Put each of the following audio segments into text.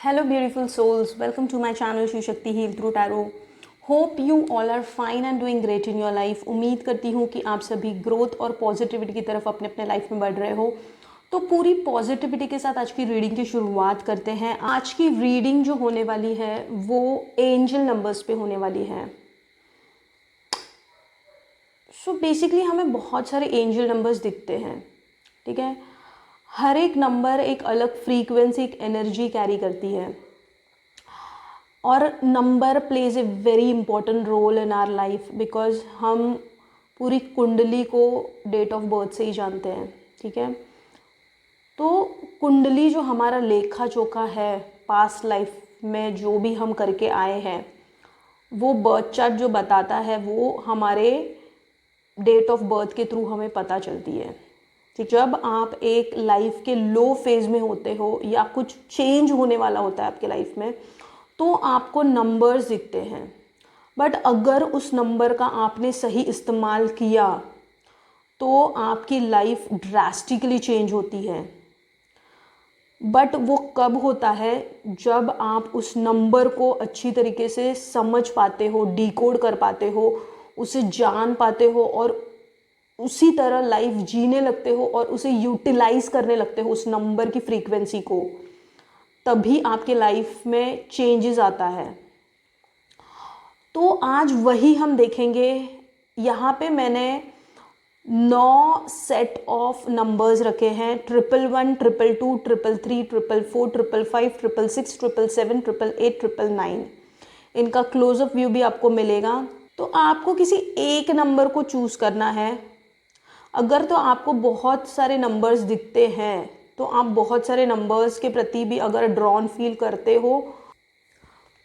Hello beautiful souls, welcome to my channel Shiv Shakti Heal Through Tarot. Hope you all are fine and doing great in your life. उम्मीद करती हूँ कि आप सभी growth और positivity की तरफ अपने अपने लाइफ में बढ़ रहे हो। तो पूरी पॉजिटिविटी के साथ आज की रीडिंग की शुरुआत करते हैं। आज की रीडिंग जो होने वाली है वो एंजल नंबर्स पे होने वाली है। सो बेसिकली हमें बहुत सारे एंजल नंबर्स दिखते हैं, ठीक है। हर एक नंबर एक अलग फ्रीक्वेंसी, एक एनर्जी कैरी करती है और number plays a very important role in our life because हम पूरी कुंडली को डेट ऑफ बर्थ से ही जानते हैं, ठीक है। तो कुंडली जो हमारा लेखा जोखा है, पास्ट लाइफ में जो भी हम करके आए हैं, वो बर्थ चार्ट जो बताता है वो हमारे डेट ऑफ बर्थ के थ्रू हमें पता चलती है कि जब आप एक लाइफ के लो फेज में होते हो या कुछ चेंज होने वाला होता है आपके लाइफ में, तो आपको नंबर्स दिखते हैं। बट अगर उस नंबर का आपने सही इस्तेमाल किया तो आपकी लाइफ ड्रास्टिकली चेंज होती है। बट वो कब होता है? जब आप उस नंबर को अच्छी तरीके से समझ पाते हो, डिकोड कर पाते हो, उसे जान पाते हो और उसी तरह लाइफ जीने लगते हो और उसे यूटिलाइज करने लगते हो उस नंबर की फ्रीक्वेंसी को, तभी आपके लाइफ में चेंजेस आता है। तो आज वही हम देखेंगे। यहाँ पे मैंने 9 सेट ऑफ नंबर्स रखे हैं, 111, 222, 333, 444, 555, 666, 777, 888, 999। इनका क्लोजअप व्यू भी आपको मिलेगा। तो आपको किसी एक नंबर को चूज़ करना है। अगर तो आपको बहुत सारे नंबर्स दिखते हैं तो आप बहुत सारे नंबर्स के प्रति भी अगर ड्रॉन फील करते हो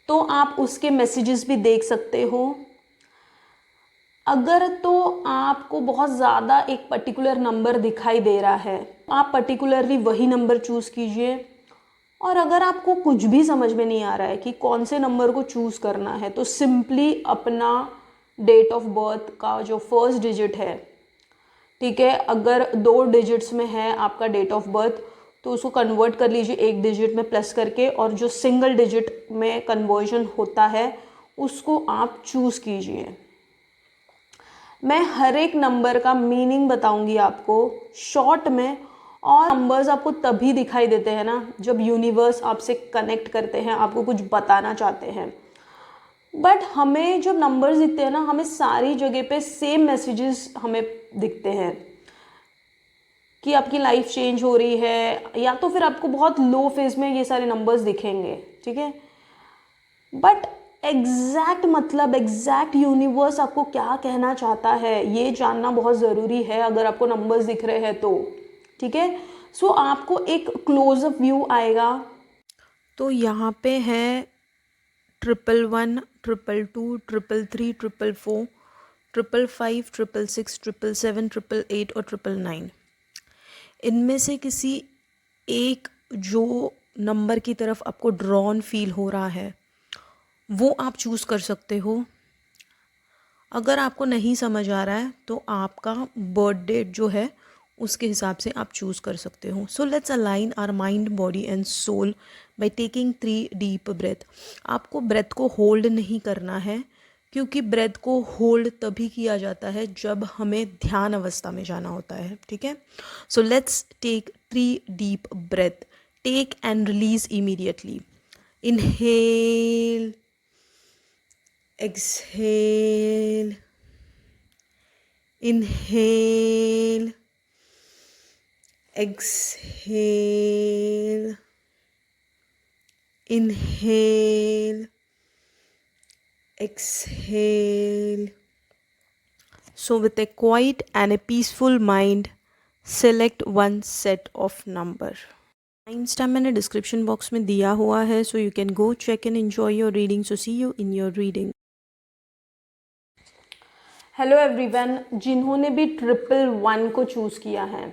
तो आप उसके मैसेजेस भी देख सकते हो। अगर तो आपको बहुत ज़्यादा एक पर्टिकुलर नंबर दिखाई दे रहा है, आप पर्टिकुलरली वही नंबर चूज़ कीजिए। और अगर आपको कुछ भी समझ में नहीं आ रहा है कि कौन से नंबर को चूज़ करना है, तो सिंपली अपना डेट ऑफ बर्थ का जो फर्स्ट डिजिट है, ठीक है, अगर 2 डिजिट्स में है आपका डेट ऑफ बर्थ तो उसको कन्वर्ट कर लीजिए एक डिजिट में प्लस करके, और जो सिंगल डिजिट में कन्वर्जन होता है उसको आप चूज़ कीजिए। मैं हर एक नंबर का मीनिंग बताऊंगी आपको शॉर्ट में। और नंबर्स आपको तभी दिखाई देते हैं ना जब यूनिवर्स आपसे कनेक्ट करते हैं, आपको कुछ बताना चाहते हैं। बट हमें जब नंबर्स दिखते हैं ना, हमें सारी जगह पे सेम मैसेजेस हमें दिखते हैं कि आपकी लाइफ चेंज हो रही है, या तो फिर आपको बहुत लो फेज में ये सारे नंबर्स दिखेंगे, ठीक है। बट एग्जैक्ट मतलब, एग्जैक्ट यूनिवर्स आपको क्या कहना चाहता है ये जानना बहुत ज़रूरी है अगर आपको नंबर्स दिख रहे हैं तो, ठीक है। सो आपको एक क्लोजअप व्यू आएगा। तो यहाँ पे है 111, 222, 333, 444, 555, 666, 777, 888 और 999। इनमें से किसी एक जो नंबर की तरफ आपको ड्रॉन फील हो रहा है वो आप चूज़ कर सकते हो। अगर आपको नहीं समझ आ रहा है तो आपका बर्थ डेट जो है उसके हिसाब से आप चूज़ कर सकते हो। So let's align our mind, body and soul by taking 3 deep breath. आपको ब्रेथ को होल्ड नहीं करना है, क्योंकि ब्रेथ को होल्ड तभी किया जाता है जब हमें ध्यान अवस्था में जाना होता है, ठीक है। So let's take 3 deep breath. Take and release immediately. Inhale, exhale, inhale, exhale, inhale, exhale. So with a quiet and a peaceful mind, select one set of number. Time मैंने डिस्क्रिप्शन बॉक्स में दिया हुआ है, so you can go check and enjoy your reading. So see you in your reading. Hello everyone, जिन्होंने भी 111 को choose किया है,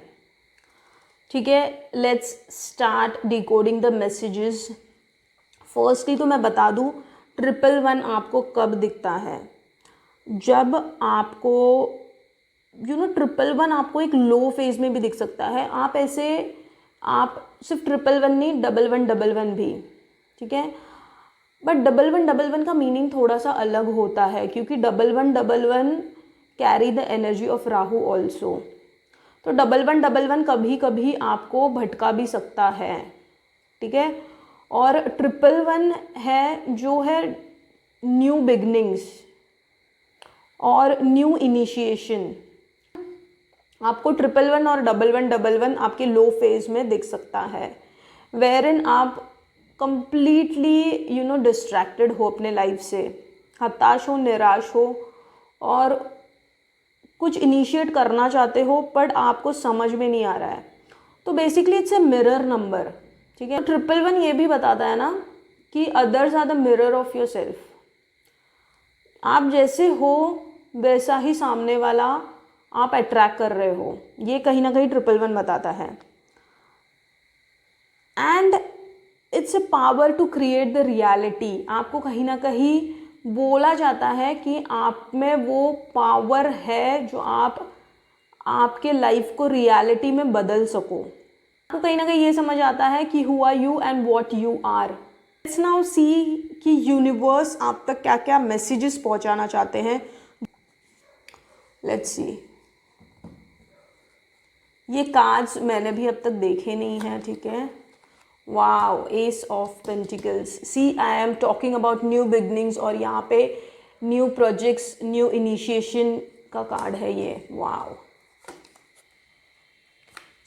ठीक है, let's start decoding the messages. Firstly तो मैं बता दूं 111 आपको कब दिखता है। जब आपको ट्रिपल वन आपको एक लो फेज में भी दिख सकता है। आप सिर्फ ट्रिपल वन नहीं, डबल वन भी, ठीक है। बट डबल वन का मीनिंग थोड़ा सा अलग होता है, क्योंकि double one carry the energy of Rahu also. तो डबल वन कभी कभी आपको भटका भी सकता है, ठीक है। और ट्रिपल वन है जो है न्यू बिगनिंग्स और न्यू इनिशिएशन। आपको ट्रिपल वन और डबल वन आपके लो फेज में दिख सकता है, वेर इन आप कंप्लीटली डिस्ट्रैक्टेड हो अपने लाइफ से, हताश हो, निराश हो, और कुछ इनिशिएट करना चाहते हो बट आपको समझ में नहीं आ रहा है। तो basically it's a mirror number, ठीक है। ट्रिपल वन ये भी बताता है ना कि others are the mirror of your self. आप जैसे हो वैसा ही सामने वाला आप अट्रैक्ट कर रहे हो, ये कहीं ना कहीं ट्रिपल वन बताता है। And it's a power to create the reality. आपको कहीं ना कहीं बोला जाता है कि आप में वो पावर है जो आपके लाइफ को रियलिटी में बदल सको। आपको कहीं ना कहीं ये समझ आता है कि who are you and what you are. Let's now see कि यूनिवर्स आप तक क्या क्या मैसेजेस पहुंचाना चाहते हैं। लेट्स सी, ये कार्ड्स मैंने भी अब तक देखे नहीं हैं, ठीक है। Wow, ace of pentacles. See, I am talking about new beginnings, और यहाँ पे न्यू प्रोजेक्ट्स, न्यू इनिशिएशन का कार्ड है ये। Wow,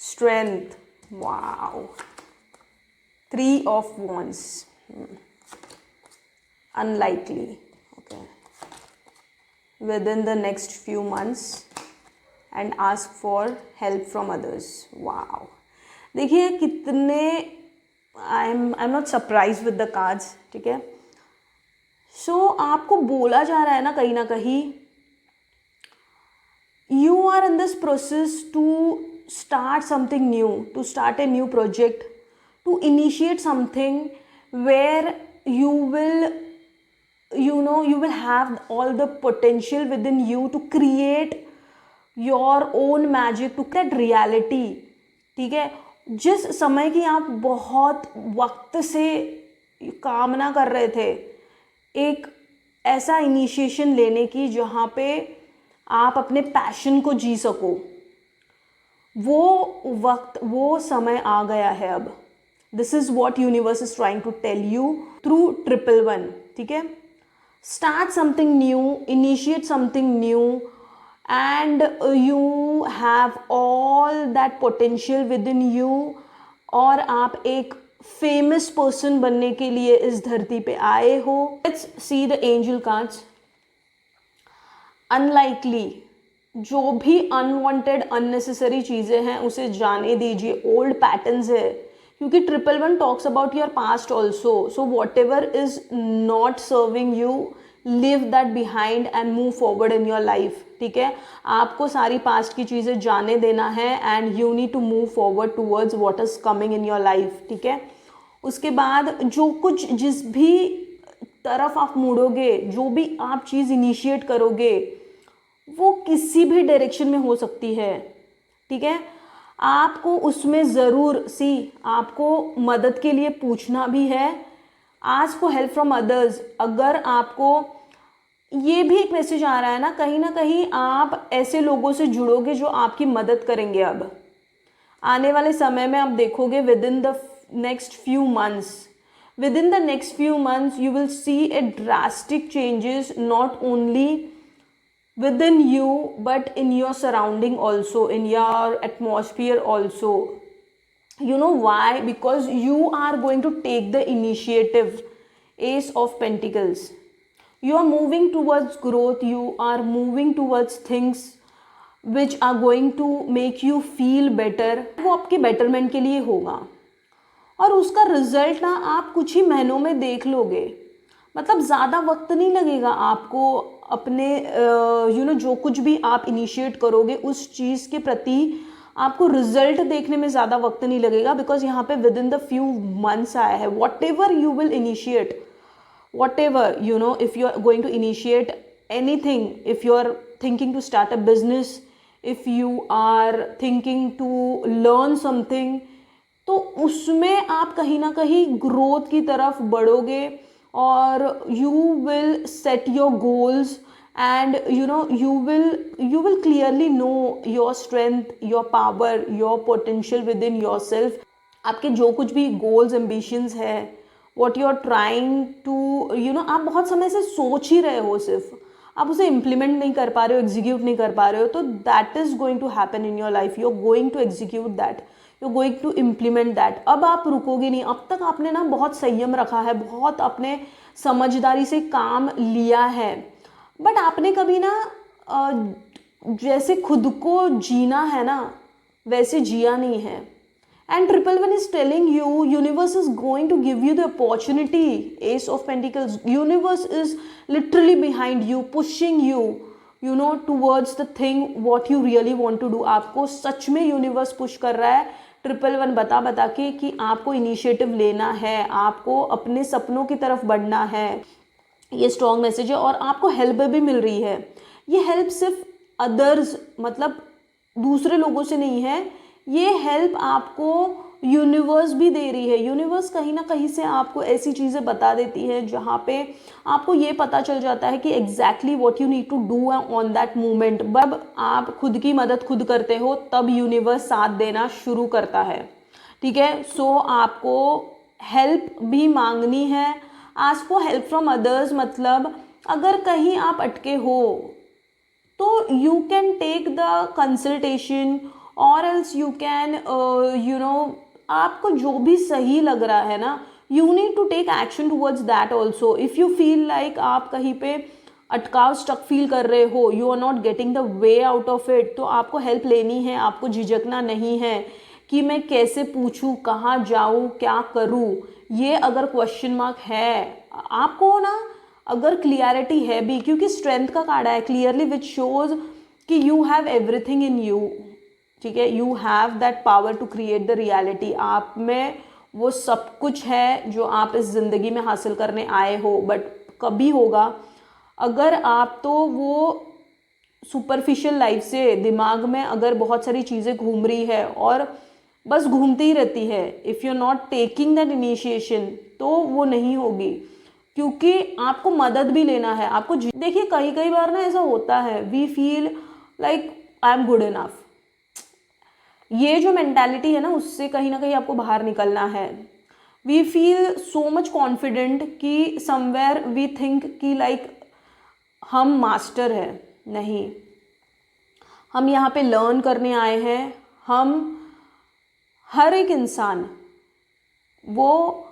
strength. Wow, 3 of wands, unlikely, okay, within the next few months and ask for help from others. Wow, देखिए कितने I'm not surprised with the cards, ठीक है। सो आपको बोला जा रहा है ना कहीं you are in this process to start something new, to start a new project, to initiate something where you will have all the potential within you to create your own magic, to create reality, ठीक है। जिस समय की आप बहुत वक्त से कामना कर रहे थे, एक ऐसा इनिशिएशन लेने की जहाँ पे आप अपने पैशन को जी सको, वो वक्त, वो समय आ गया है अब। This is what universe is trying to tell you through triple one, ठीक है। Start something new, initiate something new, and you have all that potential within you, और आप एक फेमस पर्सन बनने के लिए इस धरती पे आए हो। Let's see the angel cards. Unlikely, जो भी अनवांटेड अननेसेसरी चीज़ें हैं उसे जाने दीजिए, ओल्ड पैटर्न्स है, क्योंकि triple one talks about your past also. So what ever is not serving you, live that behind and move forward in your life, ठीक है। आपको सारी पास्ट की चीज़ें जाने देना है and you need to move forward towards what is coming in your life, ठीक है। उसके बाद जो कुछ, जिस भी तरफ आप मुड़ोगे, जो भी आप चीज़ इनिशिएट करोगे, वो किसी भी डायरेक्शन में हो सकती है, ठीक है। आपको उसमें ज़रूर आपको मदद के लिए पूछना भी है। Ask for help from others. अगर आपको ये भी एक मैसेज आ रहा है ना कहीं आप ऐसे लोगों से जुड़ोगे जो आपकी मदद करेंगे। अब आने वाले समय में आप देखोगे within the next few months you will see a drastic changes, not only within you but in your surrounding also, in your atmosphere also. You know why? Because you are going to take the initiative. Ace of Pentacles. You are moving towards growth, you are moving towards things which are going to make you feel better. वो आपके betterment के लिए होगा और उसका result ना आप कुछ ही महीनों में देख लोगे। मतलब ज़्यादा वक्त नहीं लगेगा आपको अपने जो कुछ भी आप इनिशिएट करोगे उस चीज़ के प्रति आपको रिजल्ट देखने में ज़्यादा वक्त नहीं लगेगा, बिकॉज यहाँ पे with in the few months आया है। What ever you will initiate, whatever, if you are going to initiate anything, if you are thinking to start a business, if you are thinking to learn something, तो उसमें आप कहीं ना कहीं growth की तरफ बढ़ोगे और you will set your goals and you will clearly know your strength, your power, your potential within yourself. आपके जो कुछ भी गोल्स एम्बिशंस है, what you are trying to आप बहुत समय से सोच ही रहे हो, सिर्फ आप उसे इम्प्लीमेंट नहीं कर पा रहे हो, एग्जीक्यूट नहीं कर पा रहे हो, तो that is going to happen in your life. You are going to execute that, you are going to implement that. अब आप रुकोगे नहीं. अब तक आपने ना बहुत संयम रखा है, बहुत अपने समझदारी से काम लिया है, बट आपने कभी ना जैसे खुद को जीना है ना वैसे जिया नहीं है. And triple one is telling you, universe is going to give you the opportunity. Ace of pentacles, universe is literally behind you, pushing you no towards the thing what you really want to do. आपको सच में universe push कर रहा है triple one बता के कि आपको इनिशिएटिव लेना है, आपको अपने सपनों की तरफ बढ़ना है. ये स्ट्रॉन्ग मैसेज है. और आपको हेल्प भी मिल रही है. ये हेल्प सिर्फ अदर्स मतलब दूसरे लोगों से नहीं है, ये हेल्प आपको यूनिवर्स भी दे रही है. यूनिवर्स कहीं ना कहीं से आपको ऐसी चीज़ें बता देती है जहाँ पे आपको ये पता चल जाता है कि exactly what you need to do on that moment. जब आप खुद की मदद खुद करते हो तब यूनिवर्स साथ देना शुरू करता है. ठीक है. सो आपको हेल्प भी मांगनी है. Ask for help from others, मतलब अगर कहीं आप अटके हो तो you can take the consultation और एल्स यू कैन आपको जो भी सही लग रहा है ना, you need to take action towards that also. If you feel like आप कहीं पे अटकाव स्टक फील कर रहे हो, you are not getting the way out of it, तो आपको हेल्प लेनी है. आपको झिझकना नहीं है कि मैं कैसे पूछूं, कहाँ जाऊं, क्या करूं. ये अगर क्वेश्चन मार्क है आपको ना, अगर क्लियरिटी है भी, क्योंकि स्ट्रेंथ का कार्ड है क्लियरली विच शोज कि you have everything in you. ठीक है. You have that power to create the reality. आप में वो सब कुछ है जो आप इस ज़िंदगी में हासिल करने आए हो. बट कभी होगा अगर आप तो वो सुपरफिशियल लाइफ से दिमाग में अगर बहुत सारी चीज़ें घूम रही है और बस घूमती ही रहती है, if you are not taking that initiation, तो वो नहीं होगी. क्योंकि आपको मदद भी लेना है. आपको देखिए कई बार ना ऐसा होता है, we feel like I am good enough. ये जो मेंटालिटी है ना, उससे कहीं ना कहीं आपको बाहर निकलना है. We feel so much confident कि समवेयर वी थिंक कि लाइक हम मास्टर हैं. नहीं, हम यहाँ पे लर्न करने आए हैं. हम हर एक इंसान वो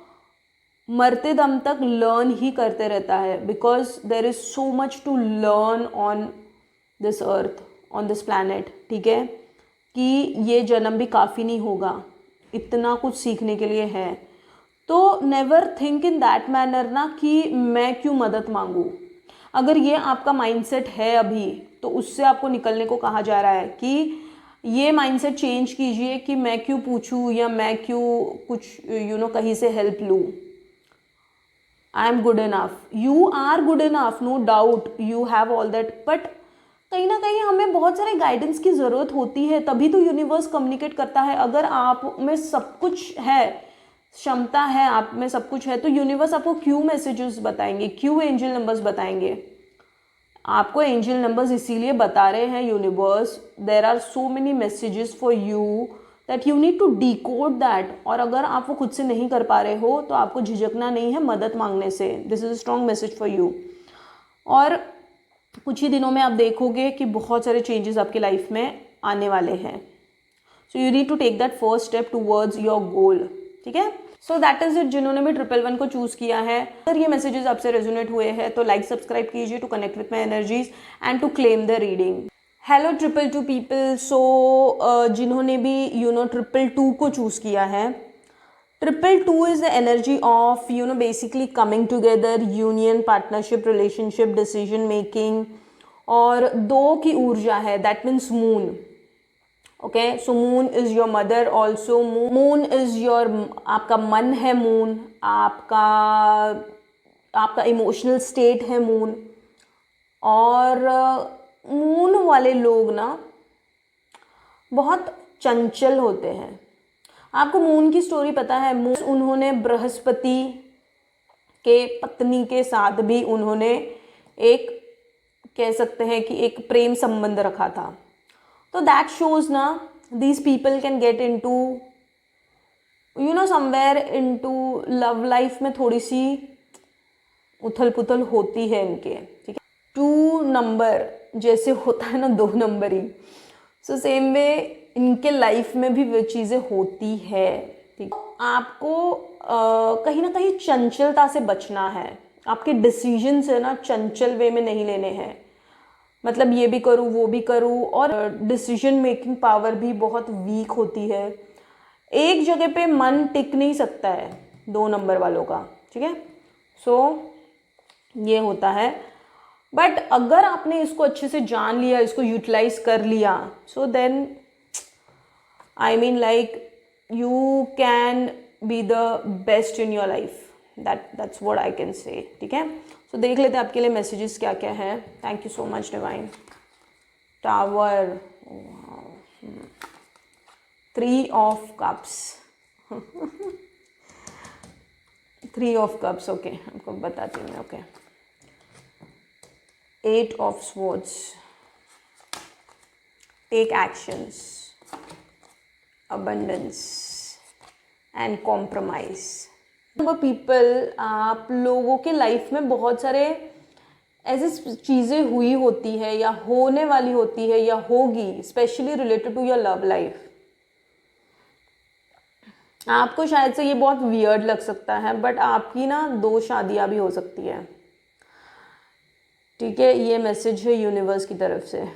मरते दम तक लर्न ही करते रहता है, because there is so much to learn on this earth, on this planet. ठीक है. कि ये जन्म भी काफ़ी नहीं होगा, इतना कुछ सीखने के लिए है. तो never think in that manner ना कि मैं क्यों मदद मांगूँ. अगर ये आपका माइंडसेट है अभी, तो उससे आपको निकलने को कहा जा रहा है कि ये माइंडसेट चेंज कीजिए कि मैं क्यों पूछूं या मैं क्यों कुछ कहीं से हेल्प लूँ. I am good enough. You are good enough, no doubt, you have all that. But कहीं ना कहीं हमें बहुत सारे गाइडेंस की ज़रूरत होती है, तभी तो यूनिवर्स कम्युनिकेट करता है. अगर आप में सब कुछ है, क्षमता है, आप में सब कुछ है, तो यूनिवर्स आपको क्यों मैसेजेस बताएंगे, क्यों एंजल नंबर्स बताएंगे. आपको एंजल नंबर्स इसीलिए बता रहे हैं universe, there are so many messages for you that you need to decode that. और अगर आप वो खुद से नहीं कर पा रहे हो तो आपको झिझकना नहीं है मदद मांगने से. This is a strong message for you. और कुछ ही दिनों में आप देखोगे कि बहुत सारे चेंजेस आपकी लाइफ में आने वाले हैं. So you need to take that first step towards your goal. ठीक है. So that is it. जिन्होंने भी ट्रिपल वन को चूज़ किया है, अगर ये मैसेजेस आपसे रेजोनेट हुए हैं तो लाइक सब्सक्राइब कीजिए to connect with my energies and to claim the reading. Hello triple two people. So जिन्होंने भी ट्रिपल टू को चूज़ किया है, triple two is the energy of basically coming together, union, partnership, relationship, decision making. और दो की ऊर्जा है, that means moon. Okay. So moon is your mother also. Moon is your, आपका मन है मून, आपका इमोशनल स्टेट है मून. और मून वाले लोग ना बहुत चंचल होते हैं। आपको मून की स्टोरी पता है, मून उन्होंने बृहस्पति के पत्नी के साथ भी उन्होंने एक, कह सकते हैं कि एक प्रेम संबंध रखा था। तो दैट शोज ना these people can get into somewhere into love life में थोड़ी सी उथल पुथल होती है इनके, ठीक है। 2 नंबर जैसे होता है ना 2 नंबरी, सो सेम वे इनके लाइफ में भी वो चीज़ें होती है, ठीक। आपको कहीं ना कहीं चंचलता से बचना है। आपके डिसीजन है ना चंचल वे में नहीं लेने हैं, मतलब ये भी करूँ वो भी करूँ, और डिसीजन मेकिंग पावर भी बहुत वीक होती है। एक जगह पे मन टिक नहीं सकता है 2 नंबर वालों का, ठीक है। सो ये होता है। बट अगर आपने इसको अच्छे से जान लिया, इसको यूटिलाइज कर लिया, so then I mean like you can be the best in your life, that's what I can say, ठीक है। सो देख लेते हैं आपके लिए मैसेजेस क्या क्या है। Thank you so much divine. Tower, 3 of cups 3 of cups, okay, आपको बताती हूँ मैं, okay. 8 of swords, take actions, abundance and compromise। People, आप लोगों के लाइफ में बहुत सारे ऐसे चीज़ें हुई होती है या होने वाली होती है या होगी, specially related to your love life. आपको शायद से ये बहुत वियर्ड लग सकता है, बट आपकी ना 2 शादियां भी हो सकती है, ठीक है। ये मैसेज है यूनिवर्स की तरफ से।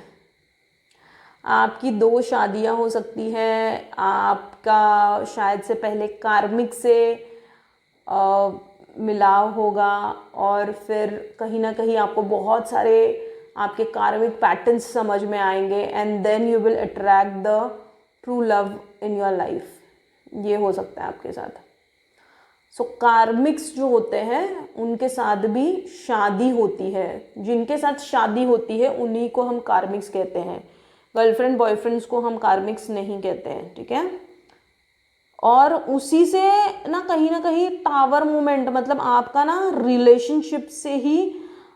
आपकी 2 शादियां हो सकती हैं। आपका शायद से पहले कार्मिक से मिलाव होगा, और फिर कहीं ना कहीं आपको बहुत सारे आपके कार्मिक पैटर्न्स समझ में आएंगे, and then you will attract the true love in your life. ये हो सकता है आपके साथ। सो कार्मिक्स जो होते हैं उनके साथ भी शादी होती है। जिनके साथ शादी होती है उन्हीं को हम कार्मिक्स कहते हैं। गर्लफ्रेंड बॉयफ्रेंड्स को हम कार्मिक्स नहीं कहते हैं, ठीक है। और उसी से ना कहीं टावर मूवमेंट, मतलब आपका ना रिलेशनशिप से ही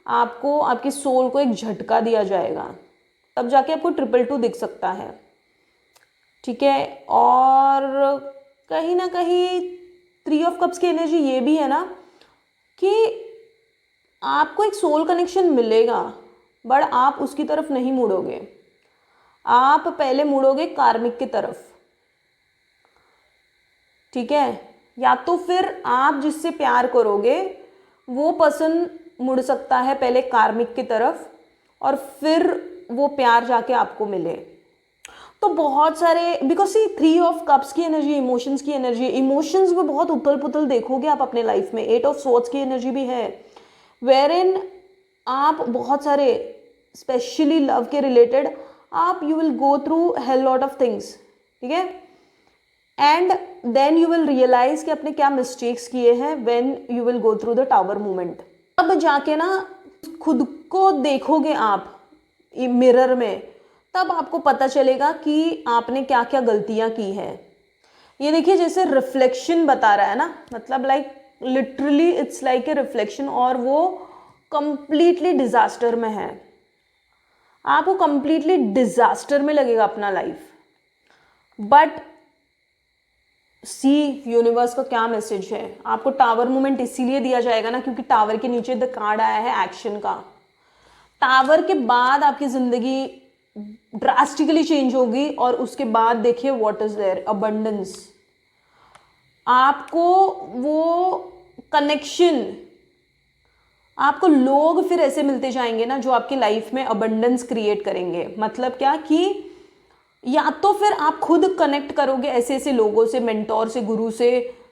आपको, आपकी सोल को एक झटका दिया जाएगा, तब जाके आपको 222 दिख सकता है, ठीक है। और कहीं ना कहीं 3 ऑफ कप्स की एनर्जी ये भी है ना कि आपको एक सोल कनेक्शन मिलेगा, बट आप उसकी तरफ नहीं मुड़ोगे, आप पहले मुड़ोगे कार्मिक की तरफ, ठीक है। या तो फिर आप जिससे प्यार करोगे वो पर्सन मुड़ सकता है पहले कार्मिक की तरफ, और फिर वो प्यार जाके आपको मिले। तो बहुत सारे, बिकॉज सी 3 ऑफ कप्स की एनर्जी इमोशंस की एनर्जी, इमोशंस में बहुत उथल पुथल देखोगे आप अपने लाइफ में। 8 ऑफ स्वॉर्ड्स की एनर्जी भी है, वेर इन आप बहुत सारे स्पेशली लव के रिलेटेड आप you will go through hell lot of things, ठीक है। And then you will realize कि आपने क्या मिस्टेक्स किए हैं when you will go through the tower movement. अब जाके ना खुद को देखोगे आप मिरर में, तब आपको पता चलेगा कि आपने क्या क्या गलतियां की हैं। ये देखिए जैसे रिफ्लेक्शन बता रहा है ना, मतलब like literally it's like a reflection, और वो कंप्लीटली डिजास्टर में है। आपको कंप्लीटली डिजास्टर में लगेगा अपना लाइफ, बट सी यूनिवर्स का क्या मैसेज है। आपको टावर मूवमेंट इसीलिए दिया जाएगा ना क्योंकि टावर के नीचे द कार्ड आया है एक्शन का। टावर के बाद आपकी जिंदगी ड्रास्टिकली चेंज होगी, और उसके बाद देखिए व्हाट इज देयर, अबंडेंस। आपको वो कनेक्शन, आपको लोग फिर ऐसे मिलते जाएंगे ना जो आपकी लाइफ में अबंडेंस क्रिएट करेंगे। मतलब क्या कि या तो फिर आप खुद कनेक्ट करोगे ऐसे ऐसे लोगों से, मेंटोर से, गुरु से,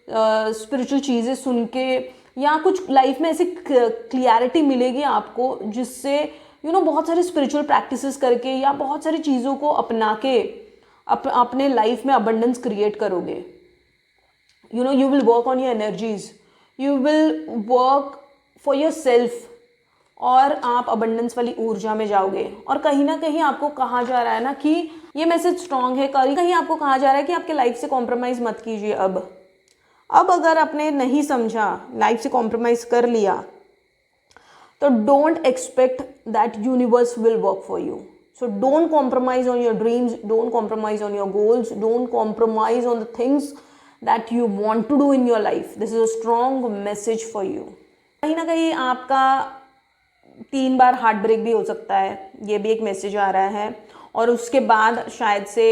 स्पिरिचुअल चीज़ें सुन के, या कुछ लाइफ में ऐसी क्लियरिटी मिलेगी आपको जिससे बहुत सारे स्पिरिचुअल प्रैक्टिसेस करके या बहुत सारी चीज़ों को अपना के अपने लाइफ में अबंडेंस क्रिएट करोगे। You will work on your energies, you will work for your self, और आप अबंडेंस वाली ऊर्जा में जाओगे। और कहीं ना कहीं आपको कहा जा रहा है ना कि ये मैसेज स्ट्रॉन्ग है। कहीं कहीं आपको कहा जा रहा है कि आपके लाइफ से कॉम्प्रोमाइज़ मत कीजिए। अब अगर आपने नहीं समझा, लाइफ से कॉम्प्रोमाइज़ कर लिया, तो don't expect that universe will work for you. So don't compromise on your dreams, don't compromise on your goals, don't compromise on the things that you want to do in your life. This is a strong message for you. कहीं ना कहीं आपका 3 बार heart break भी हो सकता है, ये भी एक मैसेज आ रहा है। और उसके बाद शायद से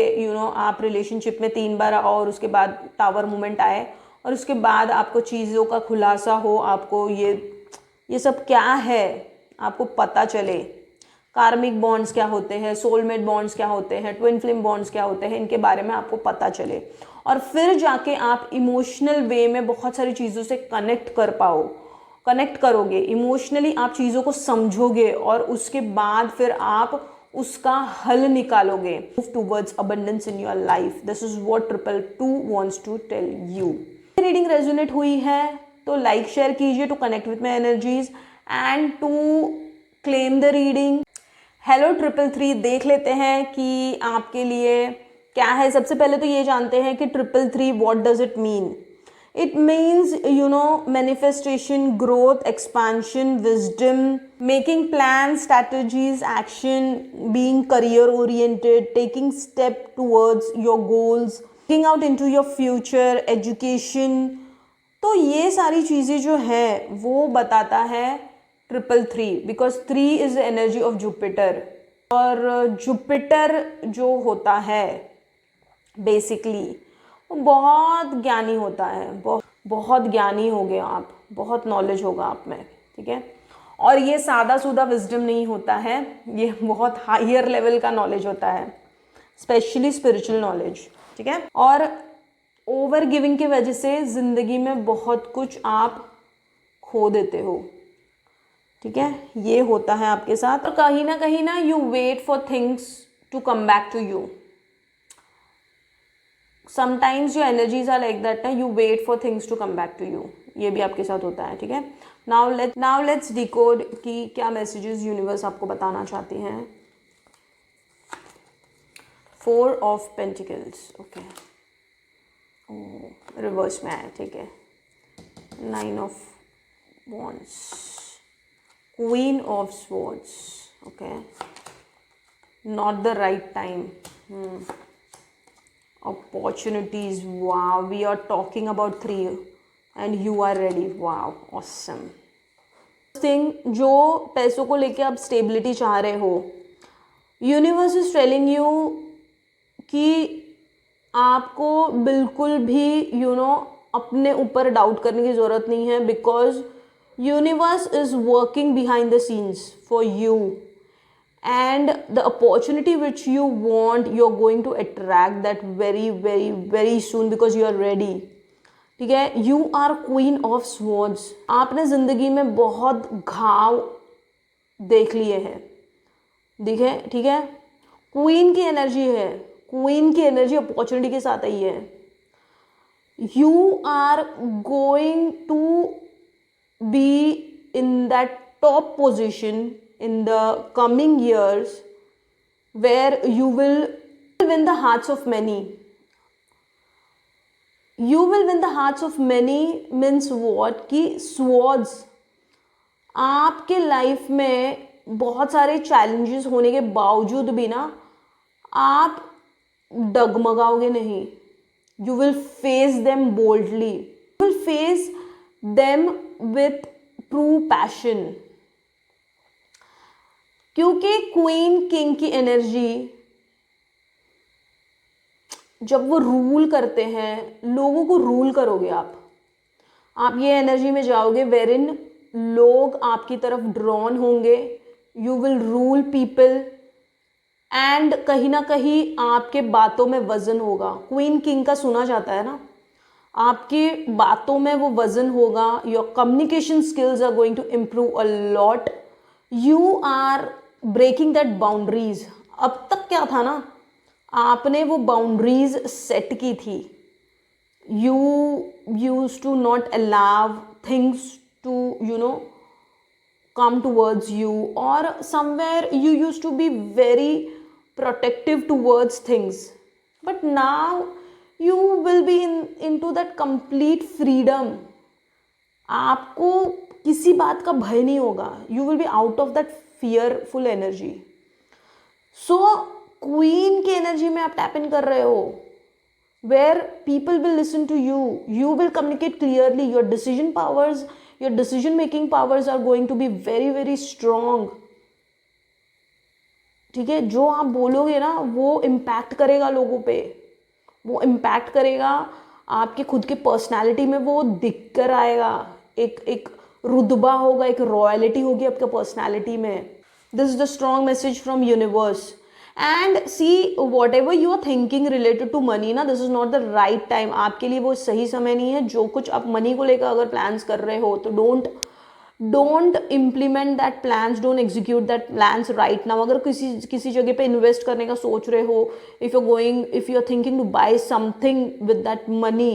आप रिलेशनशिप में 3 बार आओ और उसके बाद टावर मोमेंट आए और उसके बाद आपको चीज़ों का खुलासा हो, आपको ये सब क्या है आपको पता चले। कार्मिक बॉन्ड्स क्या होते हैं, सोलमेट बॉन्ड्स क्या होते हैं, ट्विन फ्लेम बॉन्ड्स क्या होते हैं, इनके बारे में आपको पता चले और फिर जाके आप इमोशनल वे में बहुत सारी चीज़ों से कनेक्ट करोगे। इमोशनली आप चीज़ों को समझोगे और उसके बाद फिर आप उसका हल निकालोगे। Move towards abundance in your life. This is what 222 wants to tell you. Reading resonate हुई है तो लाइक शेयर कीजिए to connect with my energies and to claim the reading. Hello 333, देख लेते हैं कि आपके लिए क्या है। सबसे पहले तो ये जानते हैं कि 333 what does it mean. It means, manifestation, growth, expansion, wisdom, making plans, strategies, action, being career oriented, taking step towards your goals, looking out into your future, education। तो ये सारी चीज़ें जो है वो बताता है 333, because 3 is the energy of Jupiter. और जुपिटर जो होता है बेसिकली वो बहुत ज्ञानी होता है। बहुत ज्ञानी हो गए आप, बहुत नॉलेज होगा आप में, ठीक है। और ये सादा सूदा विजडम नहीं होता है, ये बहुत हायर लेवल का नॉलेज होता है, स्पेशली स्पिरिचुअल नॉलेज, ठीक है। और ओवर गिविंग की वजह से ज़िंदगी में बहुत कुछ आप खो देते हो, ठीक है। ये होता है आपके साथ। और कहीं ना you wait for things to come back to you. Sometimes your energies are like that ना, you wait for things to come back to you. ये भी आपके साथ होता है, ठीक है। नाउ लेट्स डिकोड कि क्या मैसेजेस यूनिवर्स आपको बताना चाहती हैं। 4 ऑफ पेंटिकल्स, ओके, रिवर्स में है, ठीक है। 9 of wands, queen of swords, okay, not the right time, opportunities, wow, we are talking about 3 and you are ready, wow, awesome thing। जो पैसों को लेके आप स्टेबिलिटी चाह रहे हो, यूनिवर्स इज टेलिंग यू कि आपको बिल्कुल भी अपने ऊपर डाउट करने की ज़रूरत नहीं है, because universe is working behind the scenes for you and the opportunity which you want, you're going to attract that very very very soon because you are ready, ठीक है। You are queen of swords। आपने ज़िंदगी में बहुत घाव देख लिए हैं, ठीक है। क्वीन की एनर्जी है, क्वीन की एनर्जी अपॉर्चुनिटी के साथ आई है। You are going to be in that top position in the coming years where you will win the hearts of many. You will win the hearts of many means what? कि swords आपके life में बहुत सारे challenges होने के बावजूद भी ना आप डगमगाओगे नहीं। You will face them boldly. You will face them with true passion। क्योंकि क्वीन किंग की एनर्जी जब वो रूल करते हैं, लोगों को रूल करोगे आप ये एनर्जी में जाओगे वेरिन लोग आपकी तरफ ड्रॉन होंगे। You will rule people and कहीं ना कहीं आपके बातों में वजन होगा। क्वीन किंग का सुना जाता है ना, आपकी बातों में वो वजन होगा। Your communication skills are going to improve a lot. You are breaking that boundaries. अब तक क्या था ना, आपने वो बाउंड्रीज सेट की थी। You use to not allow things to come towards you, or somewhere you used to be very protective towards things, but now you will be into that complete freedom. आपको किसी बात का भय नहीं होगा. You will be out of that fearful energy. So queen की energy में आप टैप इन कर रहे हो, where people will listen to you, you will communicate clearly, your decision powers, your decision making powers are going to be very very strong. ठीक है, जो आप बोलोगे ना वो इम्पैक्ट करेगा लोगों पे, वो इम्पैक्ट करेगा आपके खुद के पर्सनालिटी में, वो दिख कर आएगा. एक रुतबा होगा, एक रॉयलिटी होगी आपके पर्सनालिटी में. This is the strong message from universe. And see whatever you are thinking related to money ना, this is not the right time. आपके लिए वो सही समय नहीं है. जो कुछ आप मनी को लेकर अगर प्लान्स कर रहे हो तो don't implement that plans, don't execute that plans right now. अगर किसी जगह पे इन्वेस्ट करने का सोच रहे हो, if you are thinking to buy something with that money,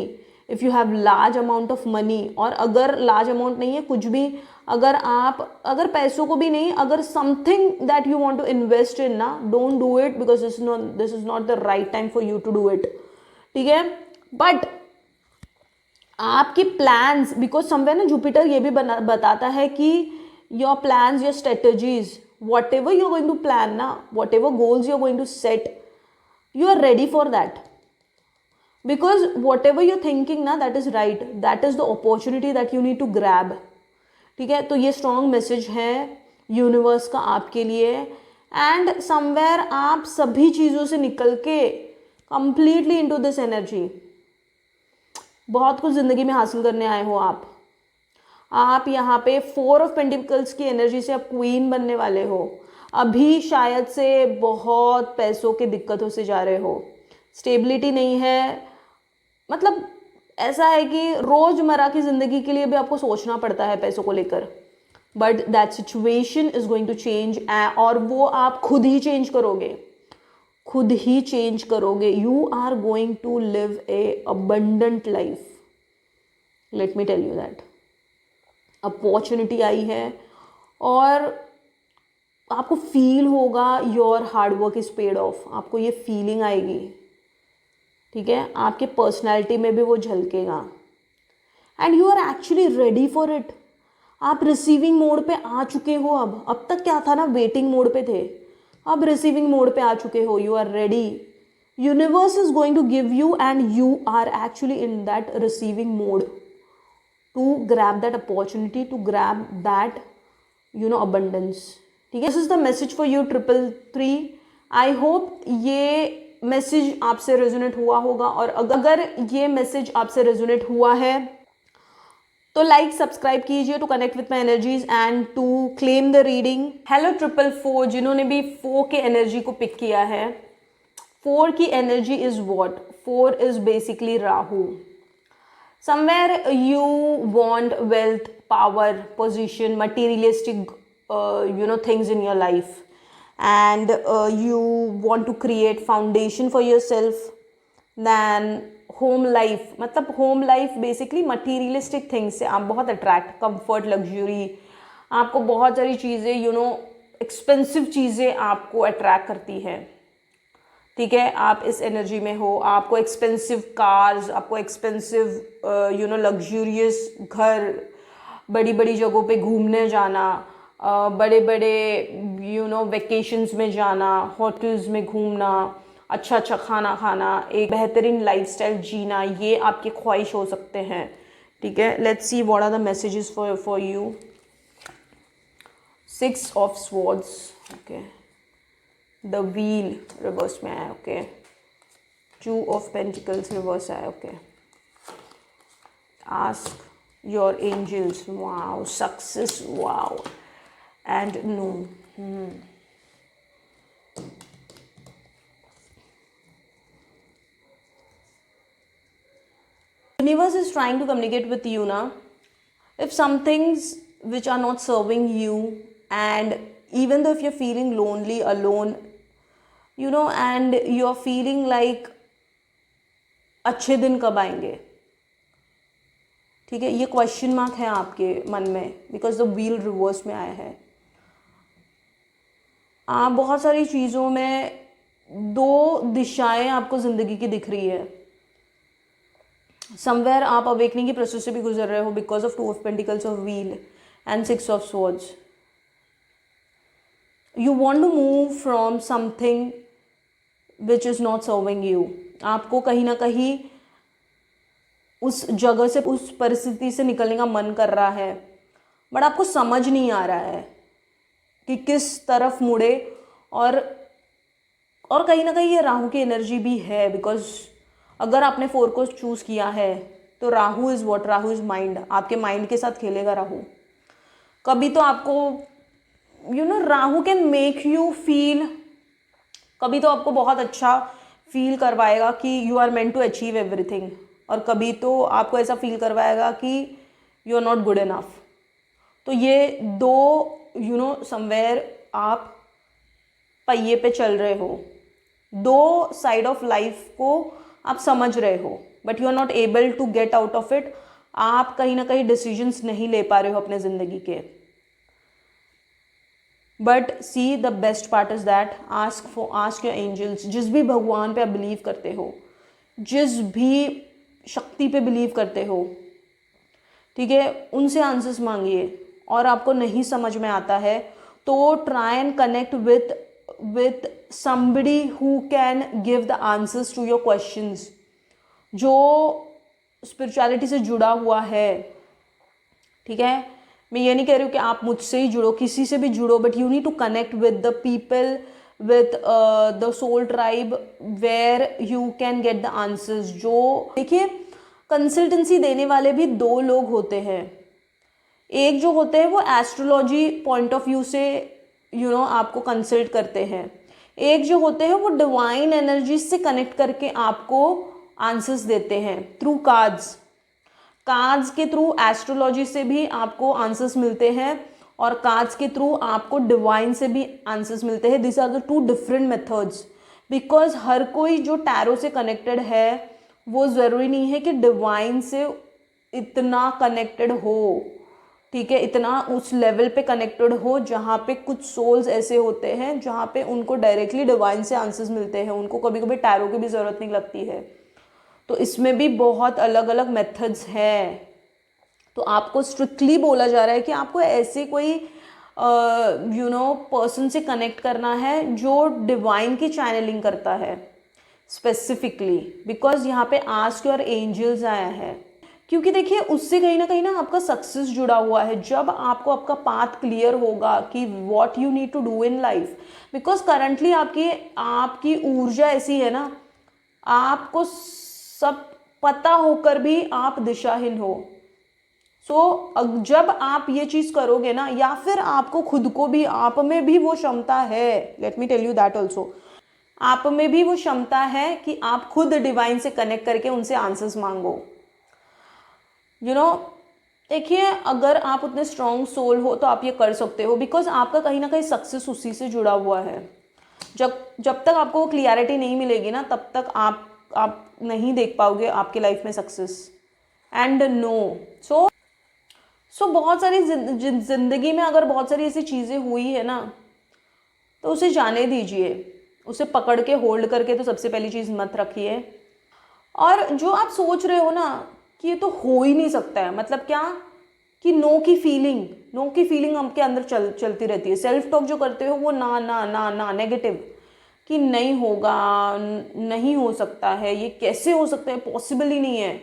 if you have large amount of money, और अगर लार्ज अमाउंट नहीं है कुछ भी, अगर पैसों को भी नहीं, अगर something that you want to invest in ना, don't do it because this is not the right time for you to do it. ठीक है, बट आपके प्लान्स, बिकॉज समवेयर ना जुपिटर ये भी बताता है कि your plans, your strategies, whatever you are going to plan ना, whatever goals you are going to set, you are ready for that. Because whatever you're thinking ना, that is right, that is the opportunity that you need to grab. ठीक है, तो ये strong message है universe का आपके लिए. And somewhere आप सभी चीज़ों से निकल के कंप्लीटली इनटू दिस एनर्जी, बहुत कुछ ज़िंदगी में हासिल करने आए हो आप यहाँ पे 4 ऑफ पेंटिकल्स की एनर्जी से आप क्वीन बनने वाले हो. अभी शायद से बहुत पैसों के दिक्कतों से जा रहे हो, स्टेबिलिटी नहीं है, मतलब ऐसा है कि रोज़मर्रा की ज़िंदगी के लिए भी आपको सोचना पड़ता है पैसों को लेकर. But that situation is going to change, और वो आप खुद ही चेंज करोगे, खुद ही चेंज करोगे. You are going to live a abundant life. Let me tell you that. Opportunity आई है और आपको फील होगा your hard work is paid off. आपको ये फीलिंग आएगी. ठीक है, आपके पर्सनैलिटी में भी वो झलकेगा. And you are actually ready for it. आप रिसीविंग मोड पे आ चुके हो. अब तक क्या था ना, वेटिंग मोड पे थे, अब रिसीविंग मोड पे आ चुके हो. You are ready. Universe is going to give you, and you are actually in that receiving mode to grab that opportunity, to grab that abundance. ठीक है, this is the message for you 333. I hope ये message आपसे resonate हुआ होगा, और अगर ये message आपसे रेजोनेट हुआ है तो लाइक सब्सक्राइब कीजिए to connect with my energies and to claim the reading. Hello 444 जिन्होंने भी 4 के एनर्जी को पिक किया है. 4 की energy is what? 4 is basically Rahu. Somewhere you want wealth, power, position, materialistic things in your life, and you want to create foundation for yourself. Then home life, मतलब home life basically materialistic things से आप बहुत attract, comfort, luxury, आपको बहुत सारी चीज़ें expensive चीज़ें आपको अट्रैक्ट करती हैं. ठीक है, आप इस एनर्जी में हो. आपको एक्सपेंसिव कार्स, आपको एक्सपेंसिव लग्जूरियस घर, बड़ी बड़ी जगहों पे घूमने जाना, बड़े बड़े वेकेशंस में जाना, होटल्स में घूमना, अच्छा अच्छा खाना खाना, एक बेहतरीन लाइफस्टाइल जीना, ये आपकी ख्वाहिश हो सकते हैं. ठीक है, let's see what are the messages for you. 6 of swords. Okay, the wheel reverse में आया. ओके, 2 ऑफ पेंटिकल्स रिवर्स आया. Okay, ask your angels. Wow, success. Wow, and no. Universe is trying to communicate with you now. If some things which are not serving you, and even though if you're feeling lonely, alone, and you're feeling like अच्छे दिन कब आएंगे, ठीक है, ये question mark है आपके मन में, बिकॉज द व्हील रिवर्स में आया है. आप बहुत सारी चीज़ों में दो दिशाएं आपको ज़िंदगी की दिख रही है। समवेयर आप अवेकनिंग की प्रोसेस से भी गुजर रहे हो because of 2 of pentacles of wheel and 6 of swords. You want to move from something which is not serving you. आपको कहीं ना कहीं उस जगह से, उस परिस्थिति से निकलने का मन कर रहा है, बट आपको समझ नहीं आ रहा है कि किस तरफ मुड़े। और कहीं ना कहीं ये राहु की एनर्जी भी है, बिकॉज अगर आपने 4 को चूज़ किया है तो Rahu is what, Rahu is mind. आपके माइंड के साथ खेलेगा राहु। कभी तो आपको Rahu can make you feel, कभी तो आपको बहुत अच्छा फील करवाएगा कि you are meant to achieve everything, और कभी तो आपको ऐसा फील करवाएगा कि you are not good enough. तो ये दो समवेयर आप पहिए पे चल रहे हो, दो साइड ऑफ लाइफ को आप समझ रहे हो, but you are not able to get out of it. आप कहीं ना कहीं डिसीजंस नहीं ले पा रहे हो अपने ज़िंदगी के। But see the best part is that ask your angels. जिस भी भगवान पे आप बिलीव करते हो, जिस भी शक्ति पे बिलीव करते हो, ठीक है, उनसे आंसर्स मांगिए। और आपको नहीं समझ में आता है तो try and connect with somebody who can give the answers to your questions, जो स्पिरिचुअलिटी से जुड़ा हुआ है। ठीक है, मैं ये नहीं कह रही हूँ कि आप मुझसे ही जुड़ो, किसी से भी जुड़ो, but you need to connect with the people, with the soul tribe where you can get the answers. जो देखिए, कंसल्टेंसी देने वाले भी दो लोग होते हैं। एक जो होते हैं वो एस्ट्रोलॉजी पॉइंट ऑफ व्यू से आपको कंसल्ट करते हैं। एक जो होते हैं वो डिवाइन एनर्जी से कनेक्ट करके आपको आंसर्स देते हैं थ्रू कार्ड्स के थ्रू। एस्ट्रोलॉजी से भी आपको आंसर्स मिलते हैं और कार्ड्स के थ्रू आपको डिवाइन से भी आंसर्स मिलते हैं। This are the 2 different methods, because हर कोई जो टैरो से कनेक्टेड है वो ज़रूरी नहीं है कि डिवाइन से इतना कनेक्टेड हो। ठीक है, इतना उस लेवल पे कनेक्टेड हो जहाँ पे कुछ सोल्स ऐसे होते हैं जहाँ पे उनको डायरेक्टली डिवाइन से आंसर्स मिलते हैं, उनको कभी कभी टैरो की भी ज़रूरत नहीं लगती है। तो इसमें भी बहुत अलग अलग मेथड्स हैं। तो आपको स्ट्रिक्टली बोला जा रहा है कि आपको ऐसे कोई पर्सन से कनेक्ट करना है जो डिवाइन की चैनलिंग करता है स्पेसिफिकली, बिकॉज यहाँ पे आस्क योर एंजल्स आया है। क्योंकि देखिए, उससे कहीं ना आपका सक्सेस जुड़ा हुआ है। जब आपको आपका पाथ क्लियर होगा कि what you need to do in life, because currently आपकी ऊर्जा ऐसी है ना, आपको सब पता होकर भी आप दिशाहीन हो। जब आप ये चीज़ करोगे ना, या फिर आपको खुद को भी, आप में भी वो क्षमता है, let me tell you that also, आप में भी वो क्षमता है कि आप खुद डिवाइन से कनेक्ट करके उनसे आंसर्स मांगो। देखिए, अगर आप उतने स्ट्रॉन्ग सोल हो तो आप ये कर सकते हो, बिकॉज आपका कहीं ना कहीं सक्सेस उसी से जुड़ा हुआ है। जब तक आपको क्लियरिटी नहीं मिलेगी ना, तब तक आप नहीं देख पाओगे आपके लाइफ में सक्सेस। एंड नो सो बहुत सारी जिंदगी में अगर बहुत सारी ऐसी चीज़ें हुई है ना, तो उसे जाने दीजिए, उसे पकड़ के होल्ड करके तो सबसे पहली चीज़ मत रखिए। और जो आप सोच रहे हो ना कि ये तो हो ही नहीं सकता है, मतलब क्या कि नो की फीलिंग आपके अंदर चलती रहती है। सेल्फ टॉक जो करते हो वो ना ना ना ना नेगेटिव, कि नहीं होगा, नहीं हो सकता है, ये कैसे हो सकता है, पॉसिबल ही नहीं है।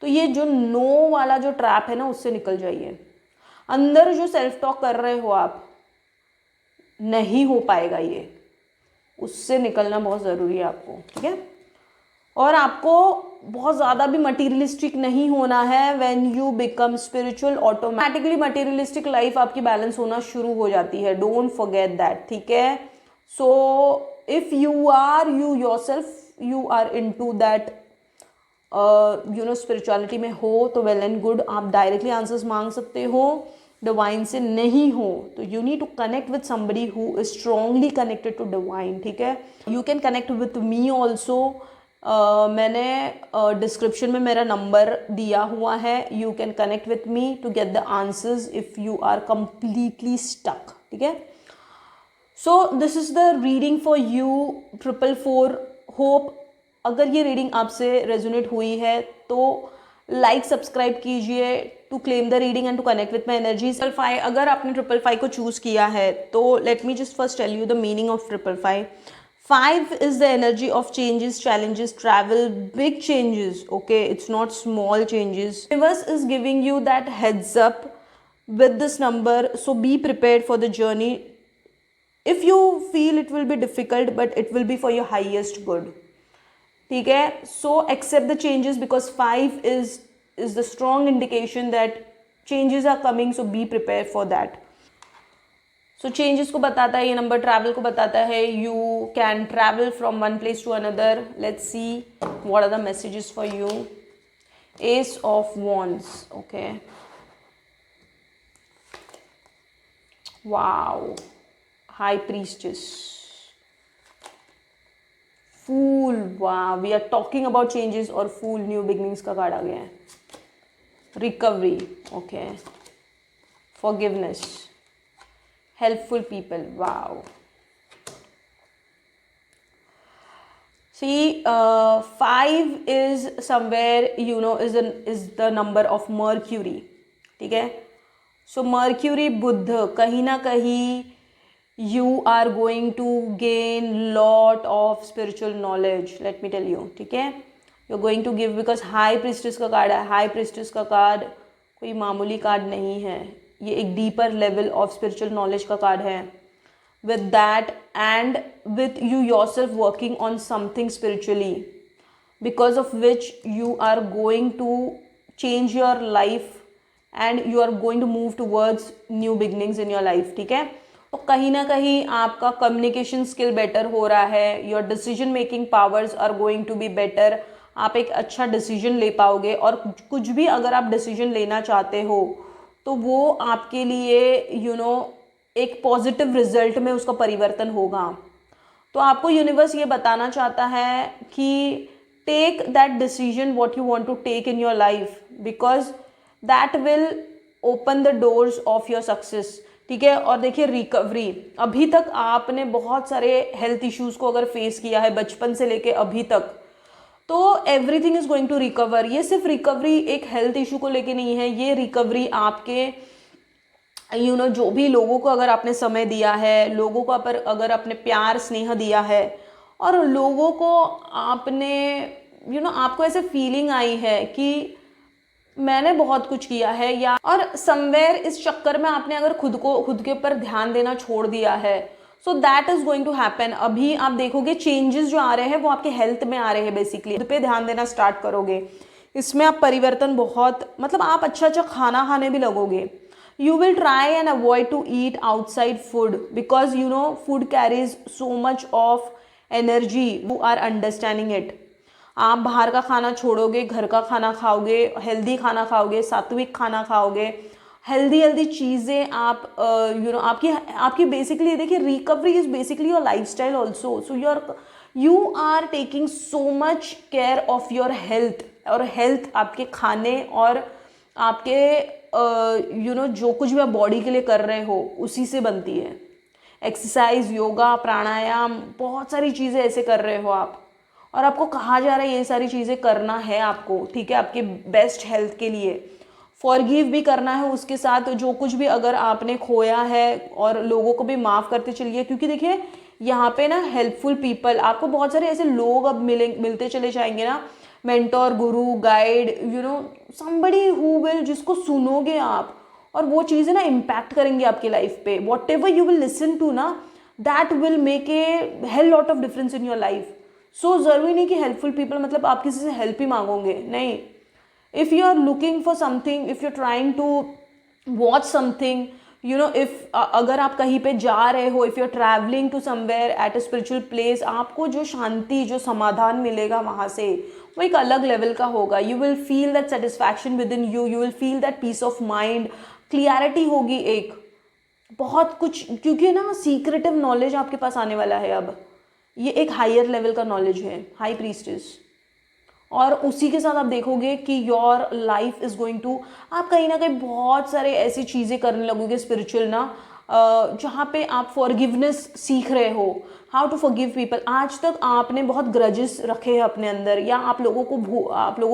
तो ये जो नो वाला जो ट्रैप है ना, उससे निकल जाइए। अंदर जो सेल्फ टॉक कर रहे हो आप, नहीं हो पाएगा ये, उससे निकलना बहुत ज़रूरी है आपको। ठीक है, और आपको बहुत ज़्यादा भी मटीरियलिस्टिक नहीं होना है। When you become spiritual, automatically materialistic life आपकी बैलेंस होना शुरू हो जाती है। Don't forget that. ठीक है, so if you yourself you are into that spirituality में हो तो वेल एंड गुड, आप डायरेक्टली आंसर्स मांग सकते हो। डिवाइन से नहीं हो तो you need to connect with somebody who is strongly connected to divine. ठीक है, you can connect with me also. मैंने डिस्क्रिप्शन में मेरा नंबर दिया हुआ है। You can connect with me to get the answers if you are completely stuck. ठीक है, so this is the reading for you 444। Hope अगर ये रीडिंग आपसे रेजोनेट हुई है तो लाइक सब्सक्राइब कीजिए to claim the reading and to connect with my energy. 555, अगर आपने 555 को चूज़ किया है तो let me just first tell you the meaning of 555। 5 is the energy of changes, challenges, travel, big changes. Okay, it's not small changes. Universe is giving you that heads up with this number, so be prepared for the journey. If you feel it will be difficult, but it will be for your highest good. ठीक है, so accept the changes because 5 is the strong indication that changes are coming, so be prepared for that. So changes को बताता है ये number, travel को बताता है, you can travel from one place to another. Let's see what are the messages for you. Ace of wands, okay, wow, high priestess, fool, वाह, we are talking about changes और fool, new beginnings का card आ गया है। Recovery, okay, forgiveness, helpful people, wow. See, 5 is somewhere, you know, is the number of Mercury, ठीक है। So Mercury, बुध, कहीं ना कहीं you are going to gain lot of spiritual knowledge, let me tell you, ठीक है। You're going to give, because High Priestess का card है। High Priestess का कार्ड कोई मामूली कार्ड नहीं है, ये एक deeper level of spiritual knowledge का कार्ड है। With that and with you yourself working on something spiritually, because of which you are going to change your life and you are going to move towards new beginnings in your life, ठीक है। तो कहीं ना कहीं आपका communication skill better हो रहा है, your decision making powers are going to be better, आप एक अच्छा डिसीजन ले पाओगे, और कुछ भी अगर आप डिसीजन लेना चाहते हो तो वो आपके लिए एक पॉजिटिव रिजल्ट में उसका परिवर्तन होगा। तो आपको यूनिवर्स ये बताना चाहता है कि take that decision what you want to take in your life, because that will open the doors of your success, ठीक है। और देखिए रिकवरी, अभी तक आपने बहुत सारे हेल्थ इश्यूज को अगर फेस किया है बचपन से लेके अभी तक, तो everything is going to recover. ये सिर्फ रिकवरी एक हेल्थ इशू को लेके नहीं है, ये रिकवरी आपके जो भी लोगों को अगर आपने समय दिया है, लोगों को अगर आपने प्यार स्नेह दिया है, और लोगों को आपने आपको ऐसे फीलिंग आई है कि मैंने बहुत कुछ किया है, या और समवेयर इस चक्कर में आपने अगर खुद के ऊपर ध्यान देना छोड़ दिया है, so that is going to happen. अभी आप देखोगे चेंजेस जो आ रहे हैं वो आपके हेल्थ में आ रहे हैं, बेसिकली खुद पे ध्यान देना स्टार्ट करोगे, इसमें आप परिवर्तन बहुत, मतलब आप अच्छा खाना खाने भी लगोगे। You will try and avoid to eat outside food because food carries so much of energy. You are understanding it. आप बाहर का खाना छोड़ोगे, घर का खाना खाओगे, हेल्दी खाना खाओगे, सात्विक खाना खाओगे, हेल्दी चीज़ें आप आपकी बेसिकली देखिए recovery is basically your life style also. So you are taking so much care of your health, और हेल्थ आपके खाने और आपके जो कुछ भी आप बॉडी के लिए कर रहे हो उसी से बनती है। एक्सरसाइज, योगा, प्राणायाम, बहुत सारी चीज़ें ऐसे कर रहे हो आप, और आपको कहा जा रहा है ये सारी चीज़ें करना है आपको, ठीक है, आपके बेस्ट हेल्थ के लिए। फॉरगिव भी करना है उसके साथ, जो कुछ भी अगर आपने खोया है, और लोगों को भी माफ़ करते चलिए, क्योंकि देखिए यहाँ पे ना हेल्पफुल पीपल, आपको बहुत सारे ऐसे लोग अब मिलते चले जाएंगे ना, mentor, Guru, guide, somebody who will, जिसको सुनोगे आप और वो चीज़ें ना इम्पैक्ट करेंगी आपकी लाइफ पे। Whatever you will listen to ना, that will make a hell lot of difference in your life. So ज़रूरी नहीं कि हेल्पफुल पीपल मतलब आप किसी से हेल्प ही मांगोगे, नहीं। If you are looking for something, if you are trying to watch something, अगर आप कहीं पे जा रहे हो, if you are travelling to somewhere at a spiritual place, आपको जो शांति, जो समाधान मिलेगा वहाँ से, वो एक अलग लेवल का होगा। You will feel that satisfaction within you, you will feel that peace of mind, clarity होगी एक, बहुत कुछ, क्योंकि ना सीक्रेटिव नॉलेज आपके पास आने वाला है अब। ये एक हायर लेवल का नॉलेज है, हाई प्रीस्टेस, और उसी के साथ आप देखोगे कि your life is going to, आप कहीं ना कहीं बहुत सारे ऐसी चीज़ें करने लगोगे स्पिरिचुअल ना, जहाँ पे आप फॉरगिवनेस सीख रहे हो, हाउ टू फॉरगिव पीपल। आज तक आपने बहुत ग्रजेस रखे हैं अपने अंदर, या आप लोगों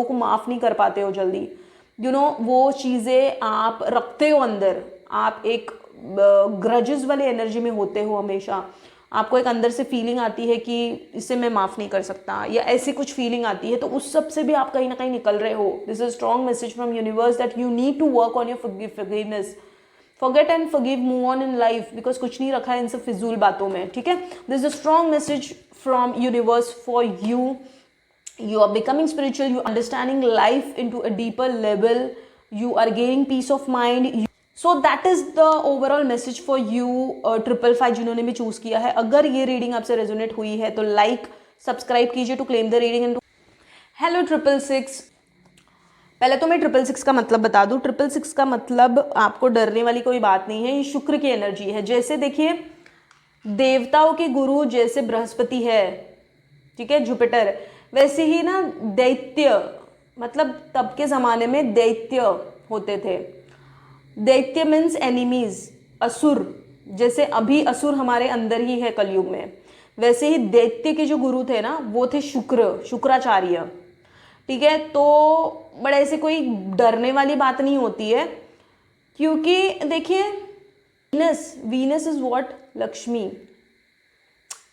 को माफ़ नहीं कर पाते हो जल्दी, वो चीज़ें आप रखते हो अंदर, आप एक ग्रजेस वाले एनर्जी में होते हो हमेशा। आपको एक अंदर से फीलिंग आती है कि इसे मैं माफ़ नहीं कर सकता, या ऐसी कुछ फीलिंग आती है, तो उस सब से भी आप कहीं ना कहीं निकल रहे हो। This is strong message from universe that you need to work on your forgiveness. Forget and forgive, move on in life, because कुछ नहीं रखा है इन सब फिजूल बातों में, ठीक है। This is a strong message from universe for you. You are becoming spiritual, you are understanding life into a deeper level, you are gaining peace of mind. So that is the overall message for you 555 जिन्होंने भी choose किया है। अगर ये reading आपसे resonate हुई है तो लाइक सब्सक्राइब कीजिए to claim the reading. And hello 666, पहले तो मैं 666 का मतलब बता दूं। 666 का मतलब आपको डरने वाली कोई बात नहीं है, ये शुक्र की एनर्जी है। जैसे देखिए, देवताओं के गुरु जैसे बृहस्पति है, ठीक है, जुपिटर, वैसे ही ना दैत्य, मतलब तब के ज़माने में दैत्य होते थे। दैत्य मीन्स एनिमीज, असुर। जैसे अभी असुर हमारे अंदर ही है कलयुग में, वैसे ही दैत्य के जो गुरु थे ना, वो थे शुक्राचार्य, ठीक है। तो बड़े ऐसे कोई डरने वाली बात नहीं होती है, क्योंकि देखिए वीनस इज व्हाट, लक्ष्मी,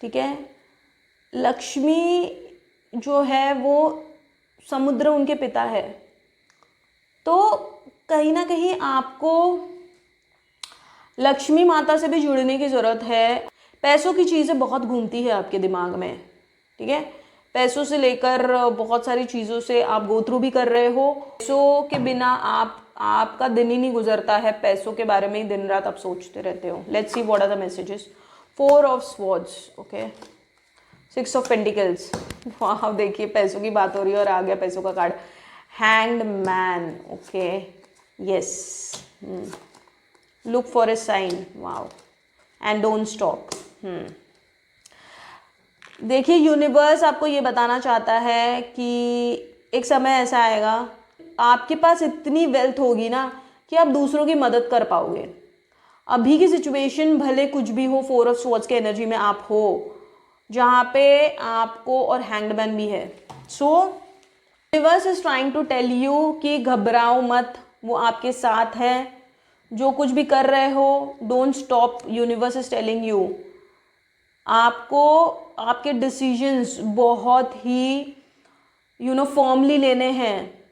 ठीक है। लक्ष्मी जो है वो समुद्र उनके पिता है। तो कहीं ना कहीं आपको लक्ष्मी माता से भी जुड़ने की ज़रूरत है। पैसों की चीज़ें बहुत घूमती है आपके दिमाग में, ठीक है। पैसों से लेकर बहुत सारी चीज़ों से आप गो थ्रू भी कर रहे हो। पैसों के बिना आपका दिन ही नहीं गुजरता है, पैसों के बारे में ही दिन रात आप सोचते रहते हो। Let's see what are the messages. 4 of swords, okay, 6 of pentacles, वाह, देखिए पैसों की बात हो रही है और आ गया पैसों का card. Hanged man, okay, yes, look for a sign, wow, and don't stop. देखिए, यूनिवर्स आपको ये बताना चाहता है कि एक समय ऐसा आएगा, आपके पास इतनी वेल्थ होगी ना कि आप दूसरों की मदद कर पाओगे। अभी की सिचुएशन भले कुछ भी हो, 4 ऑफ स्वॉर्ड्स के एनर्जी में आप हो, जहाँ पे आपको, और हैंगमैन भी है। So universe is trying to tell you कि घबराओ मत, वो आपके साथ है। जो कुछ भी कर रहे हो, don't stop. Universe is telling you, आपको आपके डिसीजंस बहुत ही फॉर्मली लेने हैं।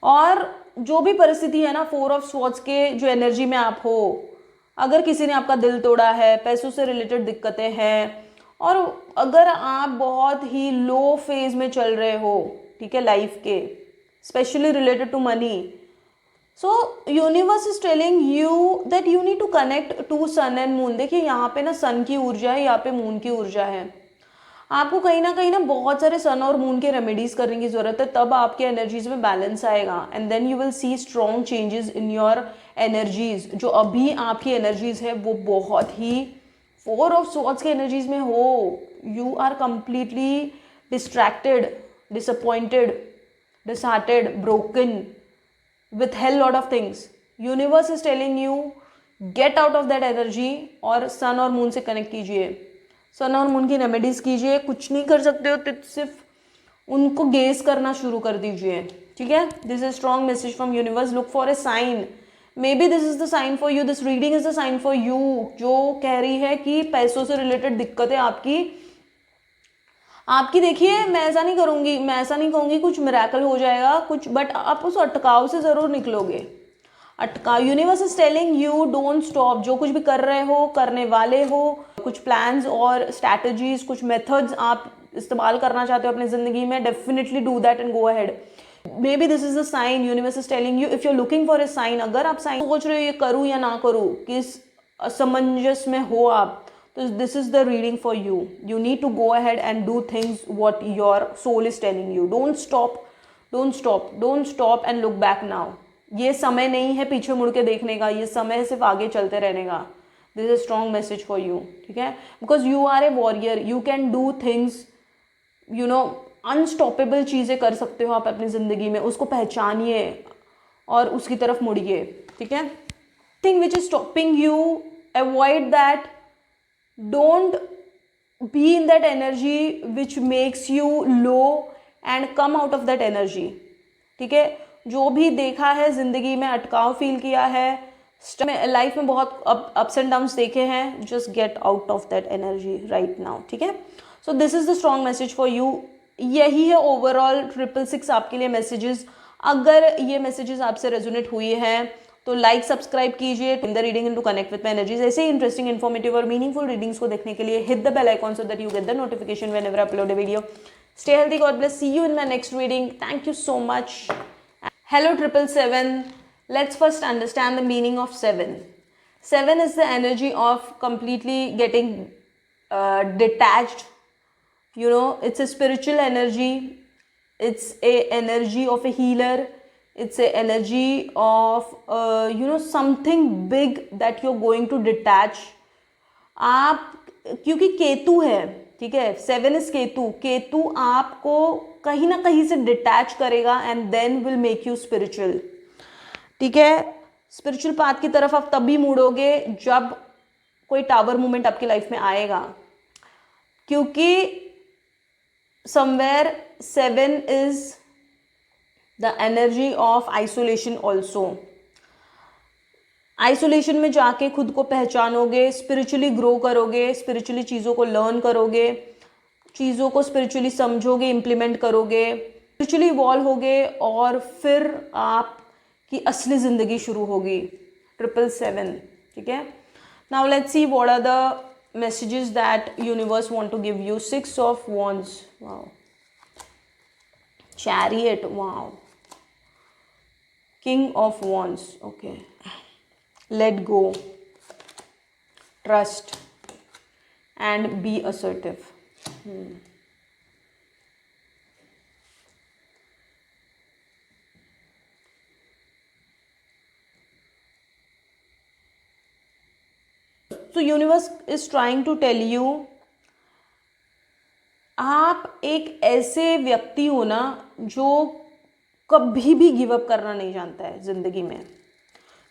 और जो भी परिस्थिति है ना, 4 ऑफ स्वॉर्ड्स के जो एनर्जी में आप हो, अगर किसी ने आपका दिल तोड़ा है, पैसों से रिलेटेड दिक्कतें हैं, और अगर आप बहुत ही लो फेज में चल रहे हो, ठीक है, लाइफ के, specially related to money, so universe is telling you that you need to connect to sun and moon. देखिए, यहाँ पे ना सन की ऊर्जा है, यहाँ पे मून की ऊर्जा है। आपको कहीं ना बहुत सारे सन और मून के रेमेडीज करने की जरूरत है, तब आपके एनर्जीज में बैलेंस आएगा। And then you will see strong changes in your energies. जो अभी आपकी एनर्जीज है वो बहुत ही 4 ऑफ स्वॉर्ड्स के एनर्जीज में हो। You are completely distracted, disappointed, disheartened, broken, with hell lot of things. Universe is telling you get out of that energy, और सन और मून से कनेक्ट कीजिए, सन और मून की रेमेडीज कीजिए। कुछ नहीं कर सकते हो तो सिर्फ उनको गेस करना शुरू कर दीजिए, ठीक है। This is strong message from universe. Look for a sign, maybe this is the sign for you, this reading is the sign for you, जो कह रही है कि पैसों से रिलेटेड दिक्कतें आपकी देखिए, मैं ऐसा नहीं कहूँगी कुछ मिरेकल हो जाएगा कुछ, बट आप उस अटकाव से ज़रूर निकलोगे। अटकाव, universe is telling you don't stop. जो कुछ भी कर रहे हो, करने वाले हो, कुछ प्लान्स और स्ट्रैटेजीज, कुछ मेथड्स आप इस्तेमाल करना चाहते हो अपनी ज़िंदगी में, definitely do that and go ahead. Maybe this is the sign universe is telling you, if you are looking for a sign. अगर आप साइन सोच रहे हो ये करूँ या ना करूँ, किस असमंजस में हो आप, तो this is the reading for you. You need to go ahead and do things what your soul is telling you. Don't stop and look back now. ये समय नहीं है पीछे मुड़ के देखने का, ये समय है सिर्फ आगे चलते रहने का। This is strong message for you, ठीक है, because you are a warrior, you can do things, unstoppable चीज़ें कर सकते हो आप अपनी ज़िंदगी में। उसको पहचानिए और उसकी तरफ मुड़िए, ठीक है। thing which is stopping you, avoid that. Don't be in that energy which makes you low and come out of that energy. ठीक है, जो भी देखा है जिंदगी में, अटकाव फील किया है, लाइफ में बहुत अप्स एंड डाउन्स देखे हैं, just get out of that energy right now. ठीक है, so this is the strong message for you. यही है ओवरऑल 666 आपके लिए मैसेजेस. अगर ये मैसेजेस आपसे रेजोनेट हुए हैं तो लाइक सब्सक्राइब कीजिए in the reading and to connect with my energies. ऐसे ही इंटरेस्टिंग, इन्फॉर्मेटिव और मीनिंगफुल रीडिंग्स को देखने के लिए hit the bell icon so that you get the notification whenever I upload a video. Stay healthy, God bless. See you in my next reading. Thank you so much. Hello 777. Let's first understand the meaning of 7. 7 is the energy of completely getting detached. You know, it's a spiritual energy. It's a energy of a healer. It's a energy of something big that you're going to detach. आप क्योंकि केतु है, ठीक है, 7 is Ketu. Ketu आपको कहीं ना कहीं से डिटैच करेगा and then will make you spiritual. ठीक है, स्पिरिचुअल पाथ की तरफ आप तभी मुड़ोगे जब कोई टावर मूवमेंट आपकी लाइफ में आएगा, क्योंकि somewhere 7 is the energy of isolation also. Isolation में जाके खुद को पहचानोगे, स्पिरिचुअली ग्रो करोगे, स्पिरिचुअली चीज़ों को लर्न करोगे, चीज़ों को स्पिरिचुअली समझोगे, इम्प्लीमेंट करोगे, स्पिरिचुअली इवॉल्व होगे और फिर आपकी असली ज़िंदगी शुरू होगी. 777. ठीक है, now let's see what are the messages that universe want to give you. 6 of wands, wow. Chariot, wow. King of wands, okay. Let go, trust, and be assertive. So universe is trying to tell you, आप एक ऐसे व्यक्ति हो ना जो कभी भी give up करना नहीं जानता है जिंदगी में.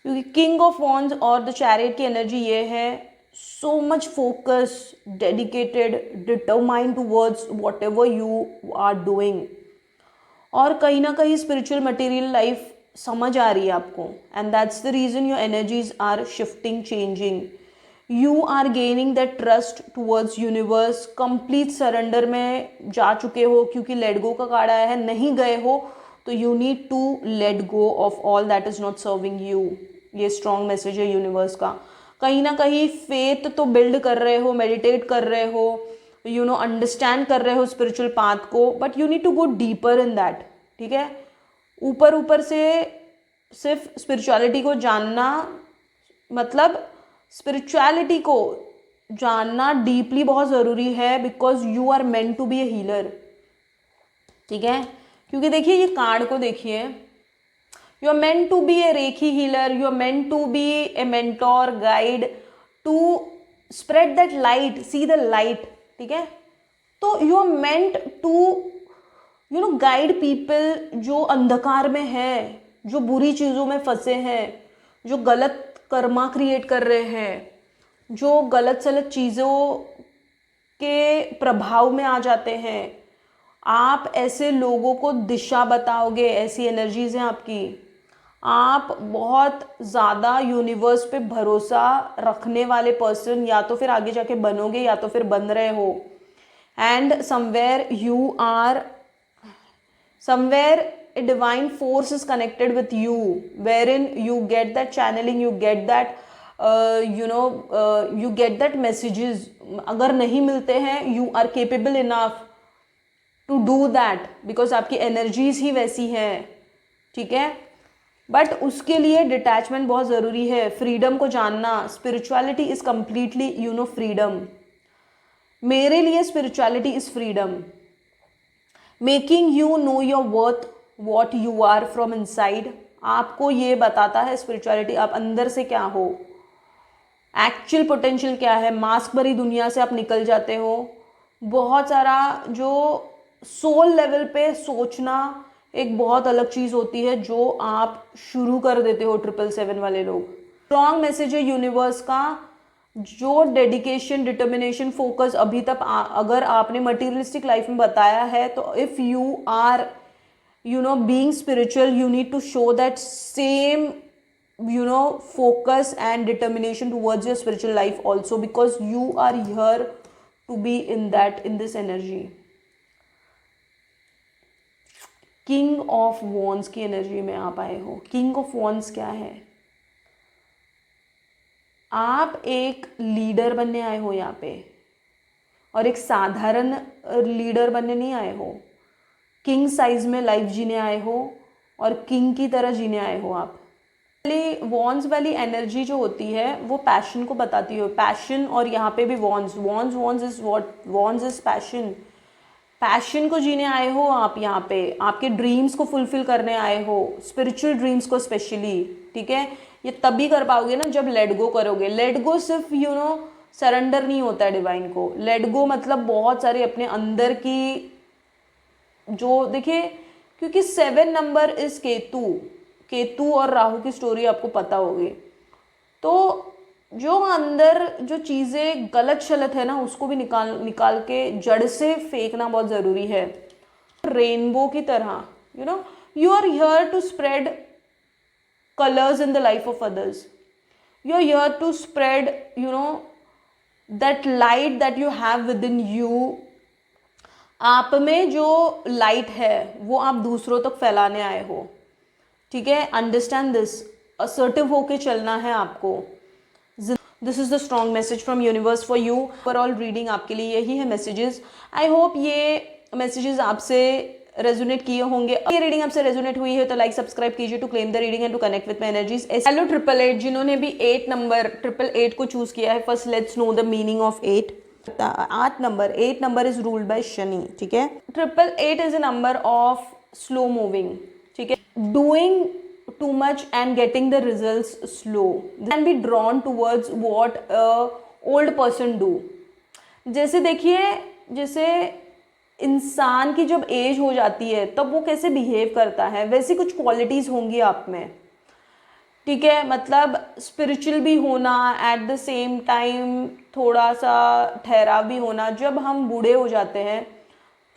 क्योंकि किंग ऑफ वॉन्ड्स और द चैरियट की एनर्जी ये है, so much focus, dedicated, determined towards whatever you are doing. और कहीं ना कहीं स्पिरिचुअल मटेरियल लाइफ समझ आ रही है आपको, and that's the reason your energies are shifting, changing. You are gaining that trust towards universe. Complete surrender में जा चुके हो, क्योंकि लेट गो का कार्ड आया है. नहीं गए हो तो you need to let go of all that is not serving you. ये स्ट्रॉन्ग मैसेज है यूनिवर्स का. कहीं ना कहीं फेथ तो बिल्ड कर रहे हो, मेडिटेट कर रहे हो, अंडरस्टैंड कर रहे हो स्पिरिचुअल पाथ को, but you need to go deeper in that. ठीक है, ऊपर ऊपर से सिर्फ स्पिरिचुअलिटी को जानना, मतलब स्पिरिचुअलिटी को जानना डीपली बहुत ज़रूरी है, because you are meant to be a healer. ठीक है, क्योंकि देखिए ये कार्ड को देखिए, you are meant to be a reiki healer, you are meant to be a mentor, guide, to spread that light, see the light. ठीक है, तो you are meant to guide people जो अंधकार में है, जो बुरी चीज़ों में फंसे हैं, जो गलत कर्मा क्रिएट कर रहे हैं, जो गलत सलत चीज़ों के प्रभाव में आ जाते हैं. आप ऐसे लोगों को दिशा बताओगे, ऐसी एनर्जीज हैं आपकी. आप बहुत ज़्यादा यूनिवर्स पे भरोसा रखने वाले पर्सन या तो फिर आगे जाके बनोगे या तो फिर बन रहे हो. And somewhere a divine force is connected with you, wherein you get that channeling, you get that you get that messages. अगर नहीं मिलते हैं, you are capable enough to do that, because आपकी energies ही वैसी हैं. ठीक है, बट उसके लिए डिटैचमेंट बहुत ज़रूरी है, फ्रीडम को जानना. Spirituality is completely freedom. मेरे लिए spirituality is freedom. Making you know your worth, what you are from inside. आपको ये बताता है स्पिरिचुअलिटी, आप अंदर से क्या हो, एक्चुअल पोटेंशियल क्या है. मास्क भरी दुनिया से आप निकल जाते हो. बहुत सारा जो सोल लेवल पे सोचना एक बहुत अलग चीज़ होती है, जो आप शुरू कर देते हो 777 वाले लोग. स्ट्रॉन्ग मैसेज है यूनिवर्स का, जो डेडिकेशन, डिटर्मिनेशन, फोकस अभी तक अगर आपने मटीरियलिस्टिक लाइफ में बताया है, तो if you are being spiritual, you need to show that same focus and determination towards your spiritual life also, because you are here to be in this energy. King of wands की energy में आप आए हो। King of wands क्या है? आप एक leader बनने आए हो यहाँ पे, और एक साधारण लीडर बनने नहीं आए हो। किंग साइज में लाइफ जीने आए हो और किंग की तरह जीने आए हो आप। वॉन्स वाली एनर्जी जो होती है वो पैशन को बताती है, पैशन। और यहाँ पे भी wands is what? Wands is passion. Passion को जीने आए हो आप यहाँ पे, आपके ड्रीम्स को फुलफिल करने आए हो, स्पिरिचुअल ड्रीम्स को स्पेशली। ठीक है, ये तभी कर पाओगे ना जब लेट गो करोगे। लेट गो सिर्फ सरेंडर नहीं होता है डिवाइन को। लेट गो मतलब बहुत सारे अपने अंदर की जो, देखिए, क्योंकि 7 नंबर इज केतु और राहु की स्टोरी आपको पता होगी। तो जो अंदर जो चीज़ें गलत शलत है ना, उसको भी निकाल के जड़ से फेंकना बहुत ज़रूरी है। रेनबो की तरह you are here to spread colors in the life of others. You're here to spread that light that you have within you. आप में जो लाइट है वो आप दूसरों तक फैलाने आए हो। ठीक है, अंडरस्टैंड दिस, असर्टिव होके चलना है आपको। This is the strong message from universe for you. Overall reading आपके लिए यही है मैसेजेस। आई होप ये मैसेजेस आपसे रेजोनेट किए होंगे। ये रीडिंग आपसे रेजोनेट हुई है तो लाइक सब्सक्राइब कीजिए to claim the reading and to connect with my energies. Hello 888 जिन्होंने भी 8 नंबर 888 को चूज किया है, first let's know the meaning of 8 number is ruled by Shani. ठीक है, 888 is a number of slow moving. ठीक है, doing too much and getting the results slow, can be drawn towards what a old person do. जैसे देखिए, जैसे इंसान की जब एज हो जाती है तब वो कैसे बिहेव करता है, वैसी कुछ क्वालिटीज़ होंगी आप में। ठीक है, मतलब स्पिरिचुअल भी होना, एट द सेम टाइम थोड़ा सा ठहराव भी होना। जब हम बूढ़े हो जाते हैं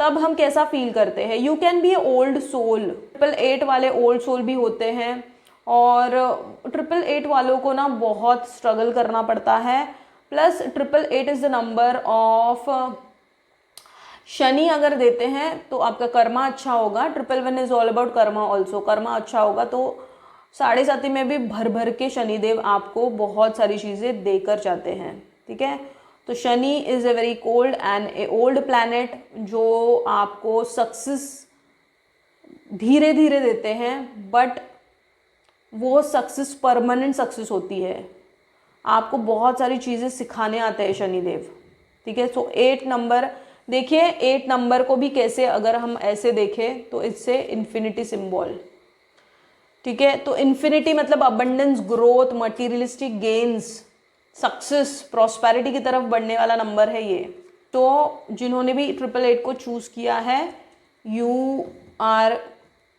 तब हम कैसा फील करते हैं। You can be old soul. 888 वाले ओल्ड सोल भी होते हैं, और 888 वालों को ना बहुत स्ट्रगल करना पड़ता है। Plus 888 is the number of Shani. अगर देते हैं तो आपका कर्मा अच्छा होगा। 111 is all about Karma also. Karma अच्छा होगा तो 7.5 में भी भर भर के शनिदेव आपको बहुत सारी चीज़ें देकर जाते हैं। ठीक है, तो Shani is a very cold and A old planet, जो आपको सक्सेस धीरे धीरे देते हैं, बट वो सक्सेस परमानेंट सक्सेस होती है। आपको बहुत सारी चीज़ें सिखाने आते हैं शनिदेव। ठीक है, सो 8 नंबर देखिए, 8 नंबर को भी कैसे अगर हम ऐसे देखें तो इससे इन्फिनिटी सिंबल। ठीक है, तो इन्फिनिटी मतलब abundance, growth, materialistic gains, success, prosperity की तरफ बढ़ने वाला नंबर है ये। तो जिन्होंने भी 888 को चूज़ किया है, you are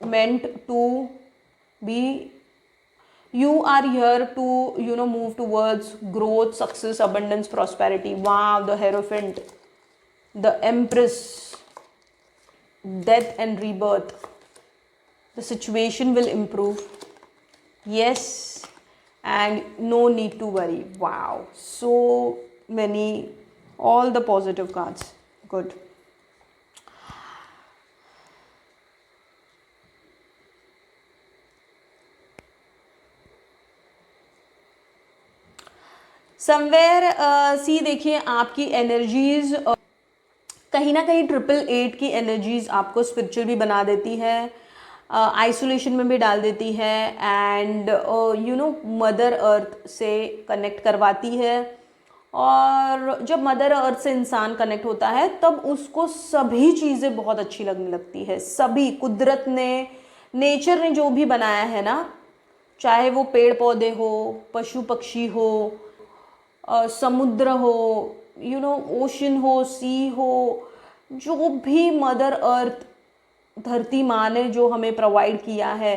meant to be, you are here to move towards growth, success, abundance, prosperity. Wow, the hierophant, the empress, death and rebirth. The situation will improve. Yes, and no need to worry. Wow, so many, all the positive cards. Good. Somewhere see देखिए, आपकी energies कहीं ना कहीं 888 की energies आपको spiritual भी बना देती है, आइसोलेशन में भी डाल देती है, एंड मदर अर्थ से कनेक्ट करवाती है। और जब मदर अर्थ से इंसान कनेक्ट होता है तब उसको सभी चीज़ें बहुत अच्छी लगने लगती है। सभी कुदरत ने, नेचर ने जो भी बनाया है ना, चाहे वो पेड़ पौधे हो, पशु पक्षी हो, समुद्र हो, ओशन हो, सी हो, जो भी मदर अर्थ, धरती माँ ने जो हमें प्रोवाइड किया है,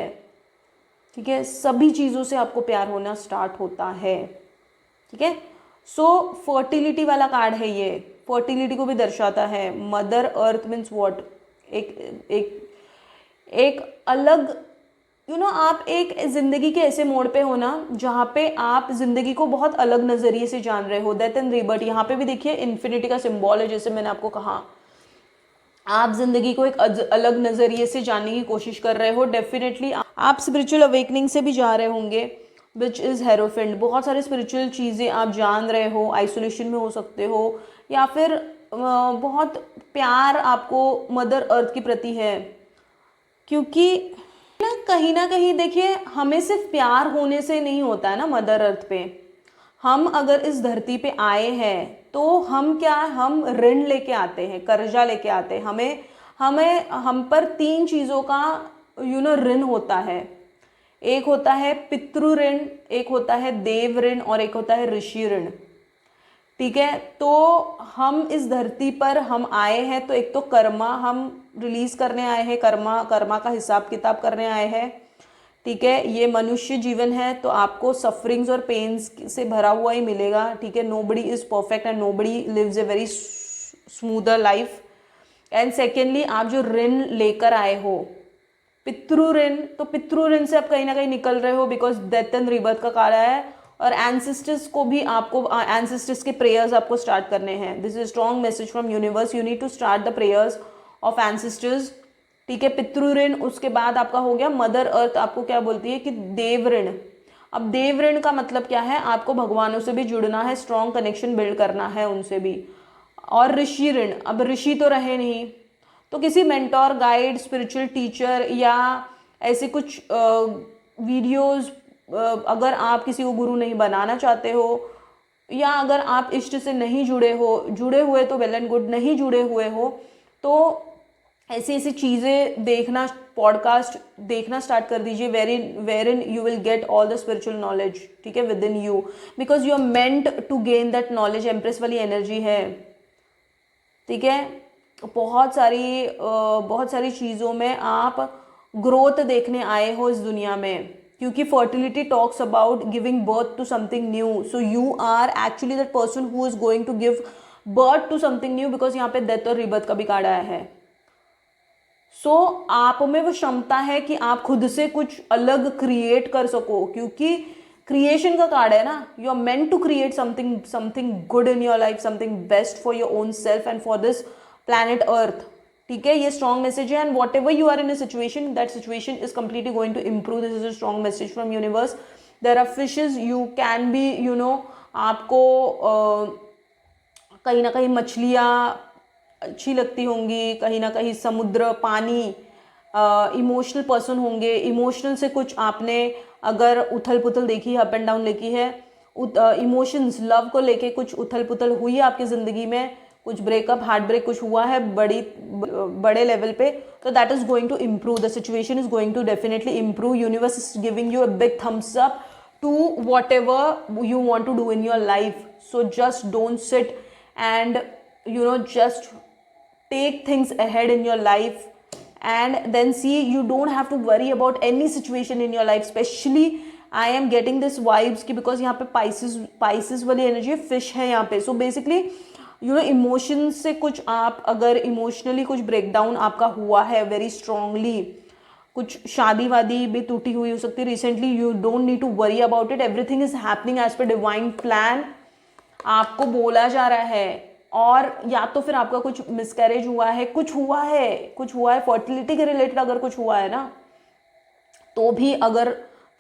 ठीक है, सभी चीज़ों से आपको प्यार होना स्टार्ट होता है। ठीक है, सो फर्टिलिटी वाला कार्ड है ये, फर्टिलिटी को भी दर्शाता है। मदर अर्थ मीन्स व्हाट, एक एक एक अलग आप एक ज़िंदगी के ऐसे मोड़ पे हो ना जहाँ पे आप ज़िंदगी को बहुत अलग नज़रिए से जान रहे हो। डेथ एंड रीबर्थ, यहाँ पे भी देखिए इन्फिनिटी का सिंबल है, जैसे मैंने आपको कहा आप ज़िंदगी को एक अलग नज़रिए से जानने की कोशिश कर रहे हो। डेफिनेटली आप स्पिरिचुअल अवेकनिंग से भी जा रहे होंगे, विच इज़ हेरोफेंट। बहुत सारी स्पिरिचुअल चीज़ें आप जान रहे हो, आइसोलेशन में हो सकते हो, या फिर बहुत प्यार आपको मदर अर्थ के प्रति है, क्योंकि ना कहीं देखिए हमें सिर्फ प्यार होने से नहीं होता है ना मदर अर्थ पे। हम अगर इस धरती पे आए हैं तो हम क्या, हम ऋण लेके आते हैं, कर्जा लेके आते हैं। हमें हमें हम पर 3 चीज़ों का ऋण होता है। एक होता है पितृ ऋण, एक होता है देव ऋण, और एक होता है ऋषि ऋण। ठीक है, तो हम इस धरती पर हम आए हैं तो एक तो कर्मा हम रिलीज करने आए हैं, कर्मा का हिसाब किताब करने आए हैं। ठीक है, ये मनुष्य जीवन है तो आपको सफरिंग्स और पेन्स से भरा हुआ ही मिलेगा। ठीक है, nobody is perfect and nobody lives a very smoother life. And secondly, आप जो ऋण लेकर आए हो पितृ ऋण, तो पितृ ऋण से आप कहीं ना कहीं निकल रहे हो, बिकॉज डेथ एंड रिबर्थ का काल है। और एंसेस्टर्स को भी आपको एंसेस्टर्स के प्रेयर्स आपको स्टार्ट करने हैं। This is strong message from universe, you need to start the prayers of ancestors. ठीक है, पितृ ऋण, उसके बाद आपका हो गया मदर अर्थ आपको क्या बोलती है कि देव ऋण। अब देव ऋण का मतलब क्या है, आपको भगवानों से भी जुड़ना है, स्ट्रॉन्ग कनेक्शन बिल्ड करना है उनसे भी। और ऋषि ऋण, अब ऋषि तो रहे नहीं, तो किसी मेंटोर, गाइड, स्पिरिचुअल टीचर या ऐसे कुछ वीडियोस, अगर आप किसी को गुरु नहीं बनाना चाहते हो, या अगर आप इष्ट से नहीं जुड़े हुए तो वेल एंड गुड, नहीं जुड़े हुए हो तो ऐसी ऐसी चीज़ें देखना, पॉडकास्ट देखना स्टार्ट कर दीजिए, wherein you will get all the spiritual knowledge. ठीक है, within you, because you are meant to gain that knowledge. Empress वाली एनर्जी है। ठीक है, बहुत सारी चीज़ों में आप ग्रोथ देखने आए हो इस दुनिया में, क्योंकि fertility talks about giving birth to something new. So you are actually that person who is going to give birth to something new, because यहाँ पे डेथ और रिबर्थ का भी कार्ड आया है। सो आप में वो क्षमता है कि आप खुद से कुछ अलग क्रिएट कर सको, क्योंकि क्रिएशन का कार्ड है ना। You are meant to create something good in your life, something best for your own self and for this planet earth. ठीक है, ये स्ट्रॉन्ग मैसेज है। And whatever you are in a situation, that situation is completely going to improve. This is a strong message from universe. There are fishes, you can be आपको कहीं ना कहीं मछलियाँ अच्छी लगती होंगी, कहीं ना कहीं समुद्र, पानी। इमोशनल पर्सन होंगे, इमोशनल से कुछ आपने अगर उथल पुथल देखी है, अप एंड डाउन देखी है, इमोशंस, लव को लेके कुछ उथल पुथल हुई है आपकी ज़िंदगी में, कुछ ब्रेकअप, हार्ट ब्रेक कुछ हुआ है बड़े लेवल पे, तो that is going to improve. The situation is going to definitely improve. Universe is giving you a big thumbs up to whatever you want to do in your life. So just don't sit and just take things ahead in your life, and then see, you don't have to worry about any situation in your life. Especially I am getting this vibes ki because यहाँ पे Pisces वाली energy fish है यहाँ पे। So basically emotions से कुछ आप अगर इमोशनली कुछ ब्रेकडाउन आपका हुआ है वेरी स्ट्रांगली, कुछ शादी वादी भी टूटी हुई हो सकती है recently, you don't need to worry about it. Everything is happening as per divine plan. आपको बोला जा रहा है, और या तो फिर आपका कुछ मिसकैरेज हुआ है, कुछ हुआ है फर्टिलिटी के रिलेटेड अगर कुछ हुआ है ना, तो भी अगर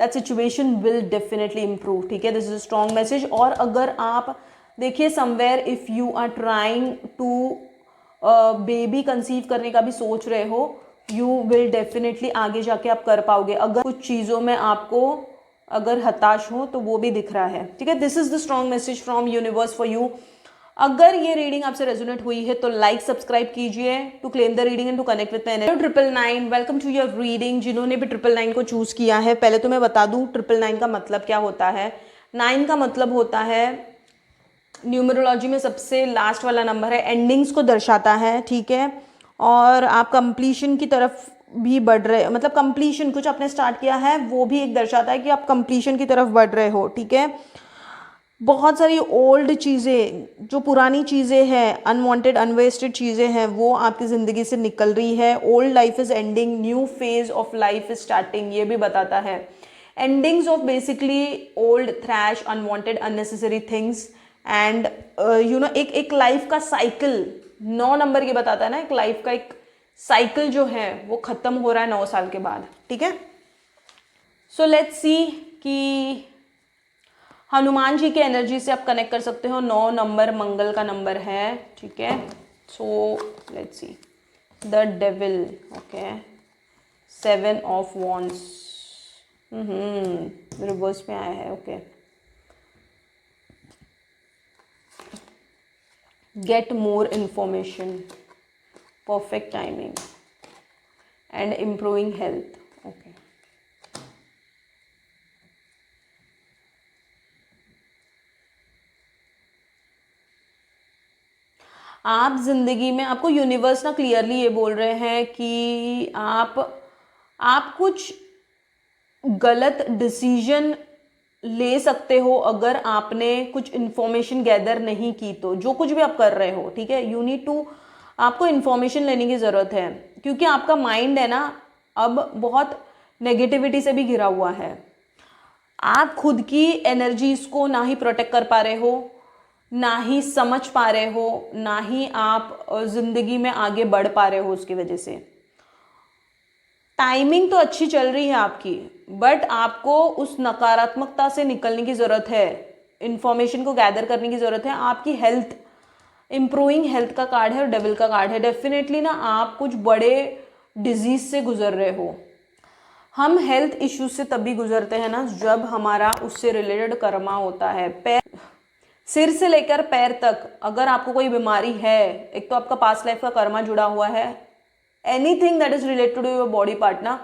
that situation will definitely improve. ठीक है, this is a strong message. और अगर आप देखिए somewhere if you are trying to baby conceive करने का भी सोच रहे हो, यू विल डेफिनेटली आगे जाके आप कर पाओगे। अगर कुछ चीज़ों में आपको अगर हताश हो तो वो भी दिख रहा है। ठीक है, this is the strong message from universe for you. अगर ये रीडिंग आपसे रेजोनेट हुई है तो लाइक सब्सक्राइब कीजिए to claim the reading and to connect with my 999। Welcome to your reading. जिन्होंने भी 999 को चूज किया है, पहले तो मैं बता दूं 999 का मतलब क्या होता है। 9 का मतलब होता है न्यूमरोलॉजी में सबसे लास्ट वाला नंबर है, एंडिंग्स को दर्शाता है। ठीक है, और आप कंप्लीशन की तरफ भी बढ़ रहे, मतलब कंप्लीशन, कुछ आपने स्टार्ट किया है वो भी एक दर्शाता है कि आप कंप्लीशन की तरफ बढ़ रहे हो, ठीक है। बहुत सारी ओल्ड चीज़ें, जो पुरानी चीज़ें हैं, अनवांटेड अनवेस्टेड चीज़ें हैं, वो आपकी ज़िंदगी से निकल रही है। Old life is ending, new phase of life is starting, ये भी बताता है। Endings of basically old trash, unwanted unnecessary things and एक लाइफ का साइकिल, 9 नंबर ये बताता है ना, एक लाइफ का एक साइकिल जो है वो ख़त्म हो रहा है 9 साल के बाद, ठीक है। सो लेट्स सी कि हनुमान जी के एनर्जी से आप कनेक्ट कर सकते हो। 9 नंबर मंगल का नंबर है, ठीक है। So let's see the devil, okay, 7 of wands, reverse में आया है, okay. Get more information, perfect timing and improving health, okay. आप जिंदगी में, आपको यूनिवर्स ना क्लियरली ये बोल रहे हैं कि आप कुछ गलत डिसीजन ले सकते हो अगर आपने कुछ इन्फॉर्मेशन गैदर नहीं की तो। जो कुछ भी आप कर रहे हो, ठीक है, यू नीड टू, आपको इन्फॉर्मेशन लेने की ज़रूरत है, क्योंकि आपका माइंड है ना अब बहुत नेगेटिविटी से भी घिरा हुआ है। आप खुद की एनर्जीज को ना ही प्रोटेक्ट कर पा रहे हो, ना ही समझ पा रहे हो, ना ही आप जिंदगी में आगे बढ़ पा रहे हो। उसकी वजह से टाइमिंग तो अच्छी चल रही है आपकी, बट आपको उस नकारात्मकता से निकलने की ज़रूरत है, इंफॉर्मेशन को गैदर करने की ज़रूरत है। आपकी हेल्थ, इम्प्रूविंग हेल्थ का कार्ड है और डेविल का कार्ड है। डेफिनेटली ना आप कुछ बड़े डिजीज से गुजर रहे हो। हम हेल्थ इश्यूज से तभी गुजरते हैं ना जब हमारा उससे रिलेटेड कर्मा होता है। पैर, सिर से लेकर पैर तक अगर आपको कोई बीमारी है, एक तो आपका पास्ट लाइफ का कर्मा जुड़ा हुआ है, anything that is related to your body part ना,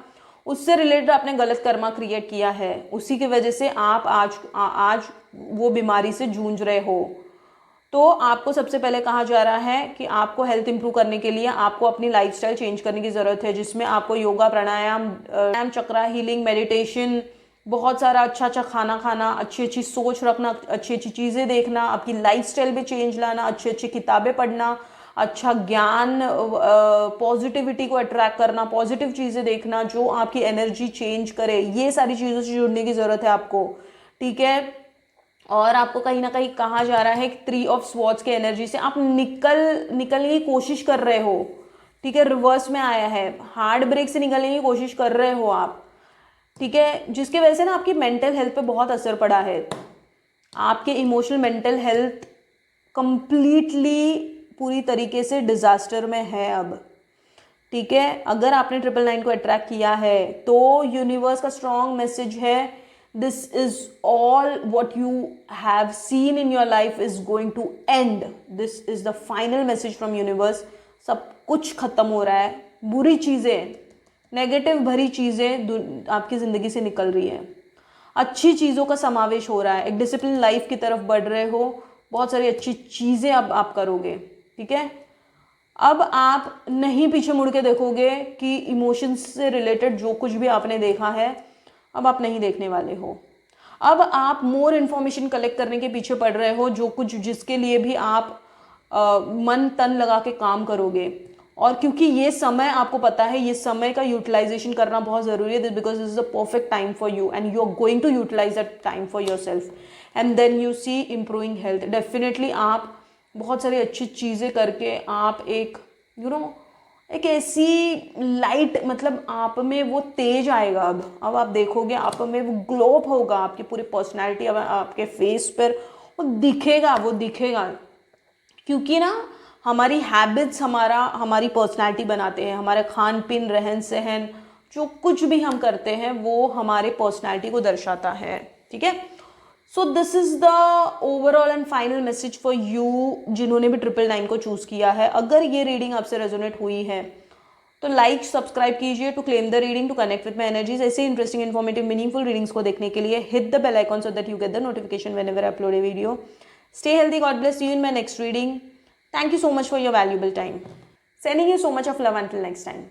उससे रिलेटेड आपने गलत कर्मा क्रिएट किया है, उसी की वजह से आप आज वो बीमारी से जूझ रहे हो। तो आपको सबसे पहले कहा जा रहा है कि आपको हेल्थ इंप्रूव करने के लिए आपको अपनी लाइफस्टाइल चेंज करने की ज़रूरत है, जिसमें आपको योगा, प्राणायाम, चक्रा हीलिंग, मेडिटेशन, बहुत सारा अच्छा खाना खाना, अच्छी अच्छी सोच रखना, अच्छी अच्छी चीज़ें देखना, आपकी लाइफस्टाइल में चेंज लाना, अच्छी अच्छी किताबें पढ़ना, अच्छा ज्ञान, पॉजिटिविटी को अट्रैक्ट करना, पॉजिटिव चीज़ें देखना जो आपकी एनर्जी चेंज करे, ये सारी चीज़ों से जुड़ने की ज़रूरत है आपको, ठीक है। और आपको कहीं ना कहीं कहा जा रहा है कि 3 ऑफ स्वॉर्ड्स के एनर्जी से आप निकलने की कोशिश कर रहे हो, ठीक है। रिवर्स में आया है, हार्ड ब्रेक से निकलने की कोशिश कर रहे हो आप, ठीक है, जिसकी वजह से ना आपकी मेंटल हेल्थ पे बहुत असर पड़ा है। आपके इमोशनल मेंटल हेल्थ कंप्लीटली पूरी तरीके से डिजास्टर में है अब, ठीक है। अगर आपने 999 को अट्रैक्ट किया है तो यूनिवर्स का स्ट्रॉन्ग मैसेज है, this is all what you have seen in your life is going to end, this is the final message from universe. सब कुछ खत्म हो रहा है, बुरी चीज़ें, नेगेटिव भरी चीज़ें आपकी ज़िंदगी से निकल रही है, अच्छी चीज़ों का समावेश हो रहा है, एक डिसिप्लिन लाइफ की तरफ बढ़ रहे हो, बहुत सारी अच्छी चीज़ें अब आप करोगे, ठीक है। अब आप नहीं पीछे मुड़ के देखोगे कि इमोशंस से रिलेटेड जो कुछ भी आपने देखा है अब आप नहीं देखने वाले हो। अब आप मोर इन्फॉर्मेशन कलेक्ट करने के पीछे पड़ रहे हो, जो कुछ जिसके लिए भी आप मन तन लगा के काम करोगे। और क्योंकि ये समय आपको पता है, ये समय का यूटिलाइजेशन करना बहुत ज़रूरी है, because this is a perfect time for you and you are going to utilize that time for yourself and then you see improving health. Definitely आप बहुत सारी अच्छी चीज़ें करके आप एक एक ऐसी लाइट, मतलब आप में वो तेज आएगा। अब आप देखोगे आप में वो ग्लो अप होगा, आपकी पूरी पर्सनैलिटी अब आपके फेस पर वो दिखेगा, क्योंकि ना हमारी हैबिट्स हमारी पर्सनैलिटी बनाते हैं, हमारे खान पीन, रहन सहन, जो कुछ भी हम करते हैं वो हमारे पर्सनैलिटी को दर्शाता है, ठीक है। So this is the overall and final message for you जिन्होंने भी 999 को चूज किया है। अगर ये रीडिंग आपसे रेजोनेट हुई है तो लाइक सब्सक्राइब कीजिए to claim the reading, to connect with my energies. ऐसे इंटरेस्टिंग, इन्फॉर्मेटिव, मीनिंगफुल रीडिंग्स को देखने के लिए hit the bell icon so that you get the notification whenever I upload a video. Stay healthy, God bless you in my next reading. Thank you so much for your valuable time. Sending you so much of love until next time.